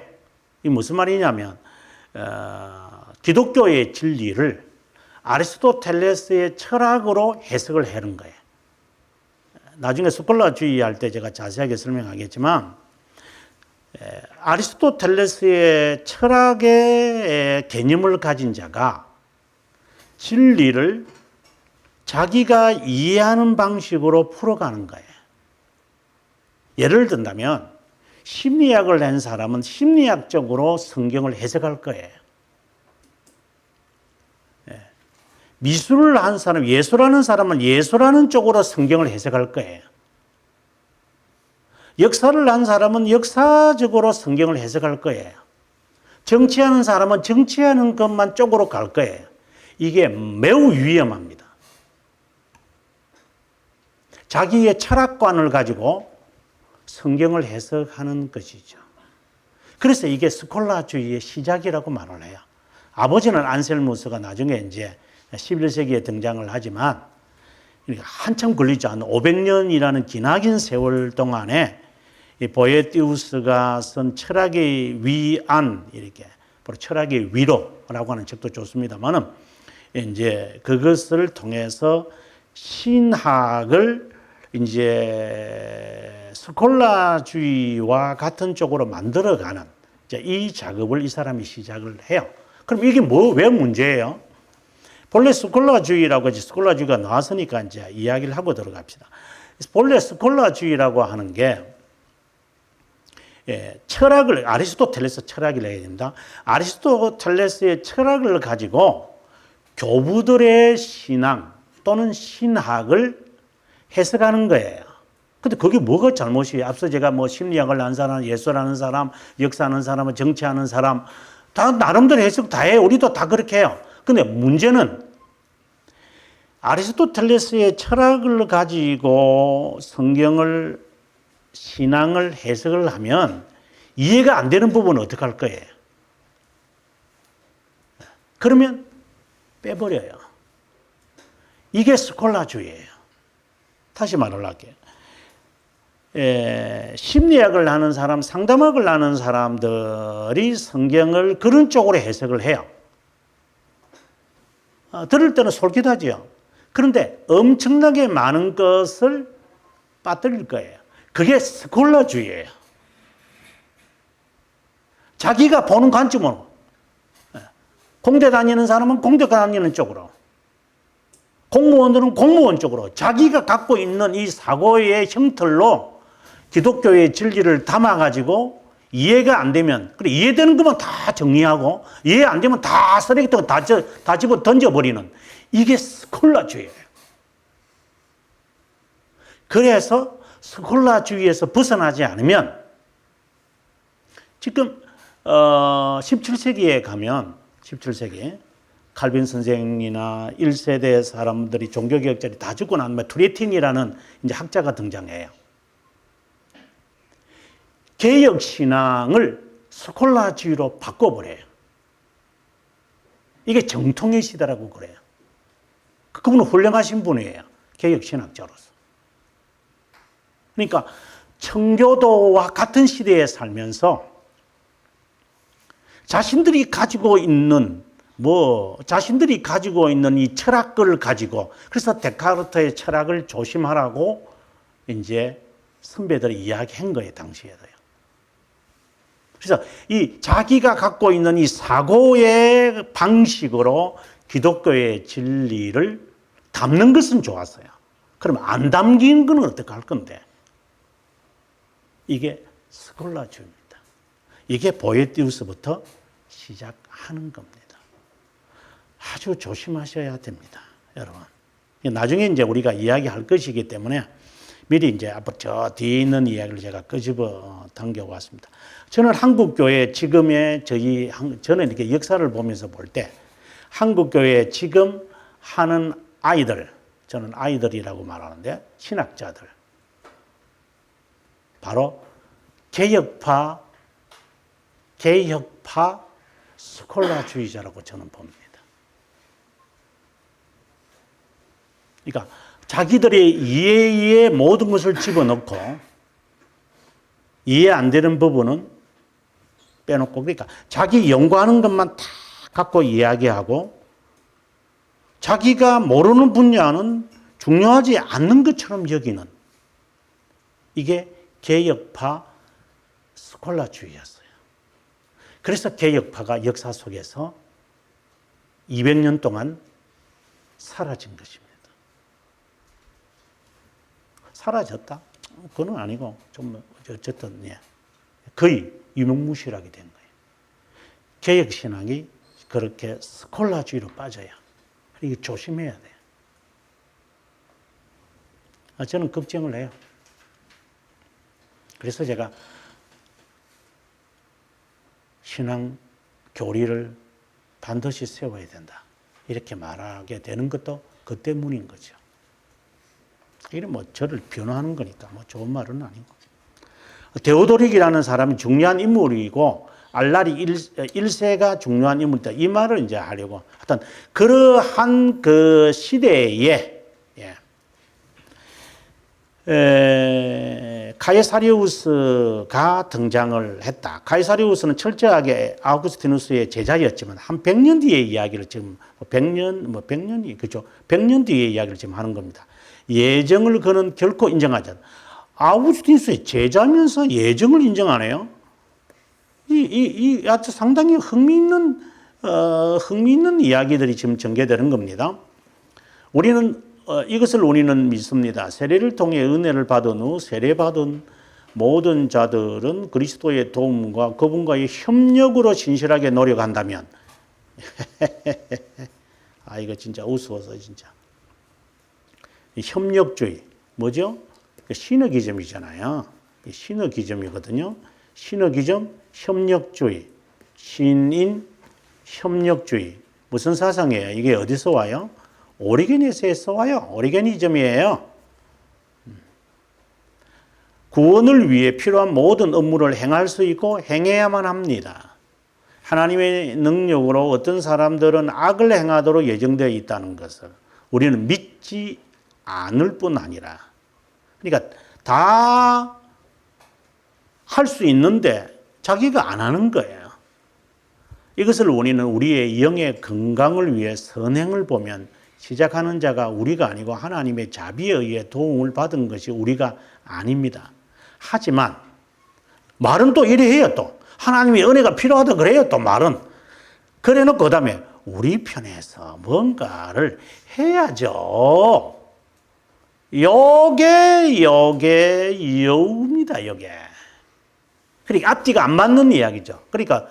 이 무슨 말이냐면, 기독교의 진리를 아리스토텔레스의 철학으로 해석을 하는 거예요. 나중에 스콜라주의 할 때 제가 자세하게 설명하겠지만 아리스토텔레스의 철학의 개념을 가진 자가 진리를 자기가 이해하는 방식으로 풀어가는 거예요. 예를 든다면 심리학을 낸 사람은 심리학적으로 성경을 해석할 거예요. 미술을 한 사람, 예술하는 사람은 예술하는 쪽으로 성경을 해석할 거예요. 역사를 한 사람은 역사적으로 성경을 해석할 거예요. 정치하는 사람은 정치하는 것만 쪽으로 갈 거예요. 이게 매우 위험합니다. 자기의 철학관을 가지고 성경을 해석하는 것이죠. 그래서 이게 스콜라주의의 시작이라고 말을 해요. 아버지는 안셀무스가 나중에 이제 11세기에 등장을 하지만 한참 걸리지 않은 500년이라는 기나긴 세월 동안에 이 보에티우스가 쓴 철학의 위안, 이렇게 바로 철학의 위로라고 하는 책도 좋습니다만은 이제 그것을 통해서 신학을 이제 스콜라주의와 같은 쪽으로 만들어가는 이 작업을 이 사람이 시작을 해요. 그럼 이게 왜 문제예요? 본래 스콜라주의라고 이제 스콜라주의가 나왔으니까 이제 이야기를 하고 들어갑시다. 본래 스콜라주의라고 하는 게 철학을 아리스토텔레스 철학이라 해야 됩니다. 아리스토텔레스의 철학을 가지고 교부들의 신앙 또는 신학을 해석하는 거예요. 근데 그게 뭐가 잘못이에요? 앞서 제가 뭐 심리학을 한 사람, 예술하는 사람, 역사하는 사람, 정치하는 사람 다 나름대로 해석 다 해요. 우리도 다 그렇게 해요. 근데 문제는 아리스토텔레스의 철학을 가지고 성경을 신앙을 해석을 하면 이해가 안 되는 부분은 어떻게 할 거예요? 그러면 빼버려요. 이게 스콜라주의예요. 다시 말을 할게요. 심리학을 하는 사람, 상담학을 하는 사람들이 성경을 그런 쪽으로 해석을 해요. 들을 때는 솔깃하지요. 그런데 엄청나게 많은 것을 빠뜨릴 거예요. 그게 스콜라주의예요. 자기가 보는 관점으로. 공대 다니는 사람은 공대 다니는 쪽으로. 공무원들은 공무원 쪽으로. 자기가 갖고 있는 이 사고의 형틀로 기독교의 진리를 담아가지고 이해가 안 되면, 그래, 이해되는 것만 다 정리하고, 이해 안 되면 다 쓰레기통 다 집어 던져버리는, 이게 스콜라주의예요. 그래서 스콜라주의에서 벗어나지 않으면, 지금 17세기에 가면 17세기 칼빈 선생이나 1세대 사람들이 종교개혁자들이 다 죽고 나면 투레틴이라는 이제 학자가 등장해요. 개혁신앙을 스콜라주의로 바꿔버려요. 이게 정통의 시대라고 그래요. 그분은 훌륭하신 분이에요. 개혁신학자로서. 그러니까 청교도와 같은 시대에 살면서 자신들이 가지고 있는 이 철학을 가지고, 그래서 데카르트의 철학을 조심하라고 이제 선배들이 이야기한 거예요, 당시에도요. 그래서 이 자기가 갖고 있는 이 사고의 방식으로 기독교의 진리를 담는 것은 좋았어요. 그럼 안 담긴 건 어떻게 할 건데? 이게 스콜라주의입니다. 이게 보에티우스부터 시작하는 겁니다. 아주 조심하셔야 됩니다, 여러분. 나중에 이제 우리가 이야기할 것이기 때문에 미리 이제 앞으로 저 뒤에 있는 이야기를 제가 끄집어 당겨왔습니다. 저는 한국교회 지금의 저는 이렇게 역사를 보면서 볼 때 한국교회 지금 하는 아이들, 저는 아이들이라고 말하는데 신학자들, 바로 개혁파 스콜라주의자라고 저는 봅니다. 그러니까 자기들의 이해에 모든 것을 집어넣고 이해 안 되는 부분은 빼놓고, 그러니까 자기 연구하는 것만 다 갖고 이야기하고 자기가 모르는 분야는 중요하지 않는 것처럼 여기는 이게 개혁파 스콜라주의였어요. 그래서 개혁파가 역사 속에서 200년 동안 사라진 것입니다. 사라졌다? 그건 아니고 좀 어쨌든 거의 유명무실하게 된 거예요. 개혁신앙이 그렇게 스콜라주의로 빠져야 이게 조심해야 돼요. 저는 걱정을 해요. 그래서 제가 신앙 교리를 반드시 세워야 된다. 이렇게 말하게 되는 것도 그 때문인 거죠. 이게 뭐 저를 변호하는 거니까 뭐 좋은 말은 아니고. 데오도릭이라는 사람이 중요한 인물이고 알라리 1세가 중요한 인물이다. 이 말을 이제 하려고. 하여튼 그러한 그 시대에 가이사리우스가 등장을 했다. 가이사리우스는 철저하게 아우구스티누스의 제자였지만 한 100년 뒤의 이야기를 지금 100년이 그죠? 100년 뒤의 이야기를 지금 하는 겁니다. 예정을 그는 결코 인정하지 않아. 아우구스티누스의 제자면서 예정을 인정하네요. 아주 상당히 흥미있는 이야기들이 지금 전개되는 겁니다. 이것을 우리는 믿습니다. 세례를 통해 은혜를 받은 후 세례받은 모든 자들은 그리스도의 도움과 그분과의 협력으로 신실하게 노력한다면 이거 진짜 우스워서 진짜. 협력주의 뭐죠? 신의기점이잖아요. 신의기점이거든요. 신의기점, 협력주의, 신인, 협력주의. 무슨 사상이에요? 이게 어디서 와요? 오리게니스에서 와요. 오리게니즘이에요. 구원을 위해 필요한 모든 업무를 행할 수 있고 행해야만 합니다. 하나님의 능력으로 어떤 사람들은 악을 행하도록 예정되어 있다는 것을 우리는 믿지 않을 뿐 아니라, 그러니까 다 할 수 있는데 자기가 안 하는 거예요. 이것을 우리는 우리의 영의 건강을 위해 선행을 보면 시작하는 자가 우리가 아니고 하나님의 자비에 의해 도움을 받은 것이 우리가 아닙니다. 하지만 말은 또 이래 해요. 또 하나님의 은혜가 필요하다 그래요. 또 말은 그래 놓고 그 다음에 우리 편에서 뭔가를 해야죠. 요게 여우입니다. 요게. 그러니까 앞뒤가 안 맞는 이야기죠. 그러니까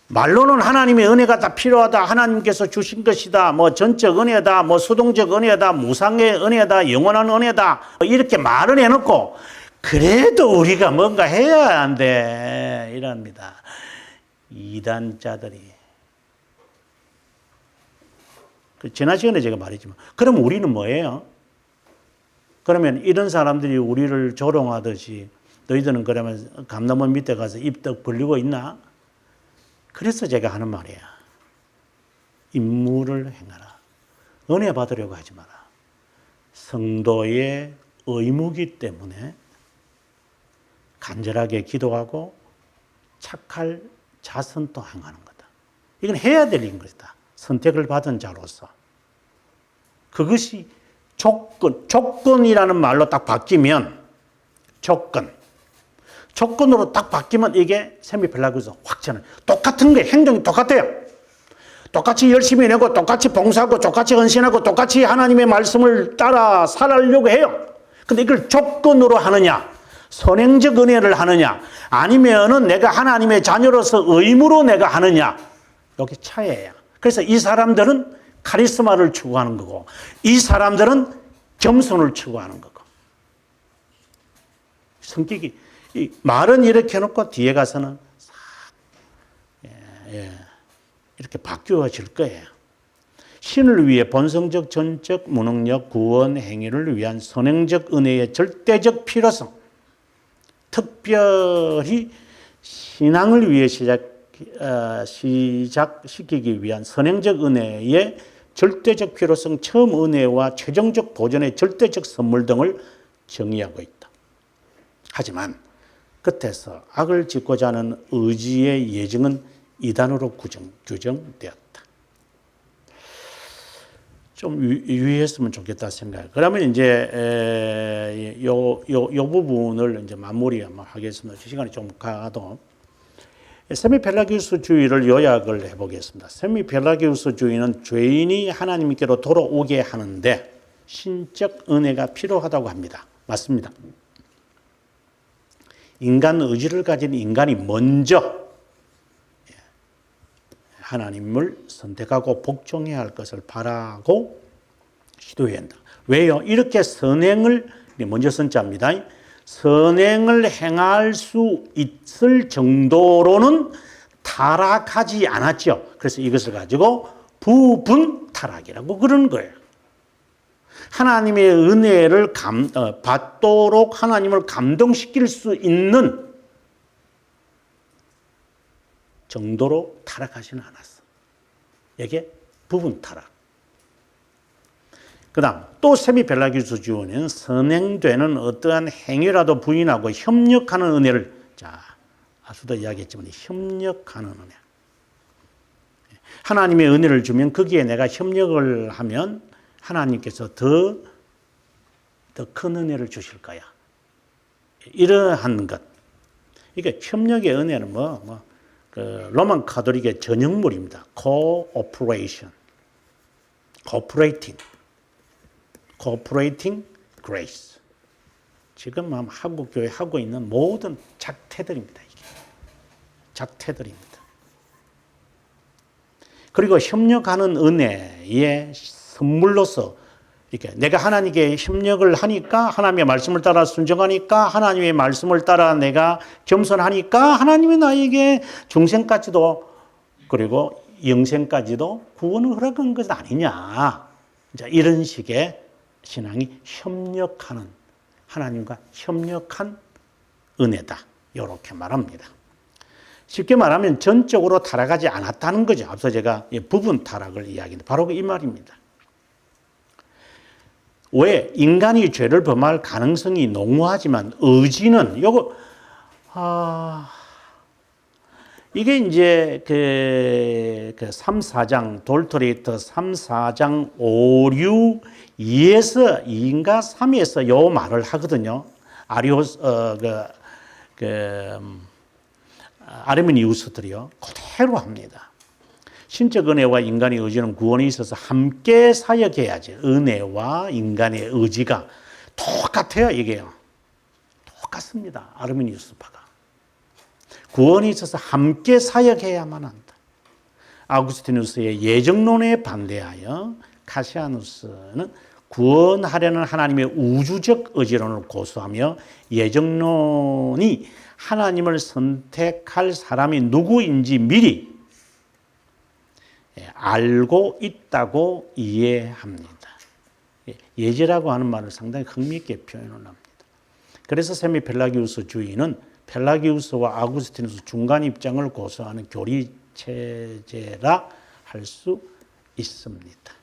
말로는 하나님의 은혜가 다 필요하다. 하나님께서 주신 것이다. 뭐 전적 은혜다. 뭐 수동적 은혜다. 무상의 은혜다. 영원한 은혜다. 이렇게 말을 해놓고 그래도 우리가 뭔가 해야 한대. 이럽니다. 이단자들이. 지난 시간에 제가 말했지만 그럼 우리는 뭐예요? 그러면 이런 사람들이 우리를 조롱하듯이 너희들은 그러면 감남원 밑에 가서 입덕 벌리고 있나? 그래서 제가 하는 말이야. 임무를 행하라. 은혜 받으려고 하지 마라. 성도의 의무이기 때문에 간절하게 기도하고 착할 자선도 행하는 거다. 이건 해야 될 것이다. 선택을 받은 자로서. 그것이 조건이라는 말로 딱 바뀌면 조건으로 딱 바뀌면 이게 세미펠라그에서 확 전해. 똑같은 거예요. 행동이 똑같아요. 똑같이 열심히 내고 똑같이 봉사하고 똑같이 헌신하고 똑같이 하나님의 말씀을 따라 살아가려고 해요. 근데 이걸 조건으로 하느냐, 선행적 은혜를 하느냐, 아니면은 내가 하나님의 자녀로서 의무로 내가 하느냐, 여기 차이예요. 그래서 이 사람들은 카리스마를 추구하는 거고, 이 사람들은 겸손을 추구하는 거고. 성격이 말은 이렇게 해놓고 뒤에 가서는 싹 이렇게 바뀌어질 거예요. 신을 위해 본성적, 전적, 무능력, 구원, 행위를 위한 선행적 은혜의 절대적 필요성, 특별히 신앙을 위해 시작시키기 위한 선행적 은혜의 절대적 필요성, 처음 은혜와 최종적 보존의 절대적 선물 등을 정의하고 있다. 하지만 끝에서 악을 짓고자 하는 의지의 예정은 이단으로 규정되었다. 좀 유의했으면 좋겠다 생각. 그러면 이제 요 부분을 이제 마무리 한번 하겠습니다. 시간이 좀 가도 세미펠라기우스주의를 요약을 해보겠습니다. 세미펠라기우스주의는 죄인이 하나님께로 돌아오게 하는데 신적 은혜가 필요하다고 합니다. 맞습니다. 인간 의지를 가진 인간이 먼저 하나님을 선택하고 복종해야 할 것을 바라고 시도해야 한다. 왜요? 이렇게 선행을 먼저 선자입니다. 선행을 행할 수 있을 정도로는 타락하지 않았죠. 그래서 이것을 가지고 부분 타락이라고 그러는 거예요. 하나님의 은혜를 받도록 하나님을 감동시킬 수 있는 정도로 타락하지는 않았어. 이게 부분 타락. 그 다음 또 세미펠라기우스주의는 선행되는 어떠한 행위라도 부인하고 협력하는 은혜를, 자, 아수도 이야기했지만 협력하는 은혜. 하나님의 은혜를 주면 거기에 내가 협력을 하면 하나님께서 더 큰 은혜를 주실 거야. 이러한 것. 이게 협력의 은혜는 그 로만 카톨릭의 전형물입니다. Cooperation, Cooperating Grace. 지금 한국 교회 하고 있는 모든 작태들입니다. 이게 작태들입니다. 그리고 협력하는 은혜의 선물로서 이렇게 내가 하나님께 협력을 하니까, 하나님의 말씀을 따라 순종하니까, 하나님의 말씀을 따라 내가 겸손하니까 하나님이 나에게 중생까지도 그리고 영생까지도 구원을 허락한 것 아니냐. 이제 이런 식의 신앙이 협력하는, 하나님과 협력한 은혜다. 이렇게 말합니다. 쉽게 말하면 전적으로 타락하지 않았다는 거죠. 앞서 제가 부분 타락을 이야기했는데 바로 이 말입니다. 왜? 인간이 죄를 범할 가능성이 농후하지만 의지는 이게 이제 그 3, 4장 돌토레이터 3, 4장 5, 6, 2에서 2인가 3에서 요 말을 하거든요. 아르미니우스들이요. 그대로 합니다. 신적 은혜와 인간의 의지는 구원에 있어서 함께 사역해야지. 은혜와 인간의 의지가 똑같아요, 이게요. 똑같습니다. 아르미니우스파가. 구원에 있어서 함께 사역해야만 한다. 아우구스티누스의 예정론에 반대하여 카시아누스는 구원하려는 하나님의 우주적 의지론을 고수하며 예정론이 하나님을 선택할 사람이 누구인지 미리 알고 있다고 이해합니다. 예지라고 하는 말을 상당히 흥미있게 표현을 합니다. 그래서 세미펠라기우스주의는 펠라기우스와 아구스티누스 중간 입장을 고수하는 교리 체제라 할 수 있습니다.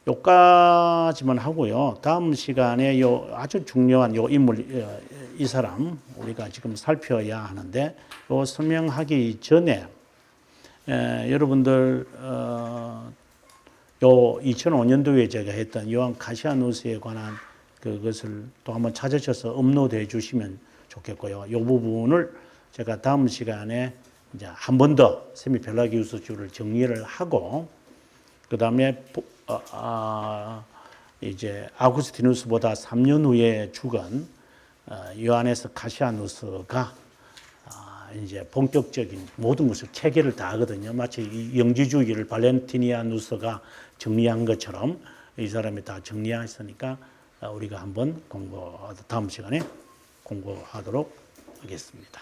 요까지만 하고요. 다음 시간에 아주 중요한 인물, 이 사람 우리가 지금 살펴야 하는데, 설명하기 전에 여러분들 요 2005년도에 제가 했던 요한 카시아누스에 관한 그것을 또 한번 찾으셔서 업로드해 주시면 좋겠고요. 이 부분을 제가 다음 시간에 이제 한 번 더 세미펠라기우스주를 정리를 하고, 그 다음에 이제 아구스티누스보다 3년 후에 죽은 요하네스 카시아누스가 이제 본격적인 모든 것을 체계를 다 하거든요. 마치 영지주의를 발렌티니아누스가 정리한 것처럼 이 사람이 다 정리했으니까 우리가 한번 다음 시간에 공부하도록 하겠습니다.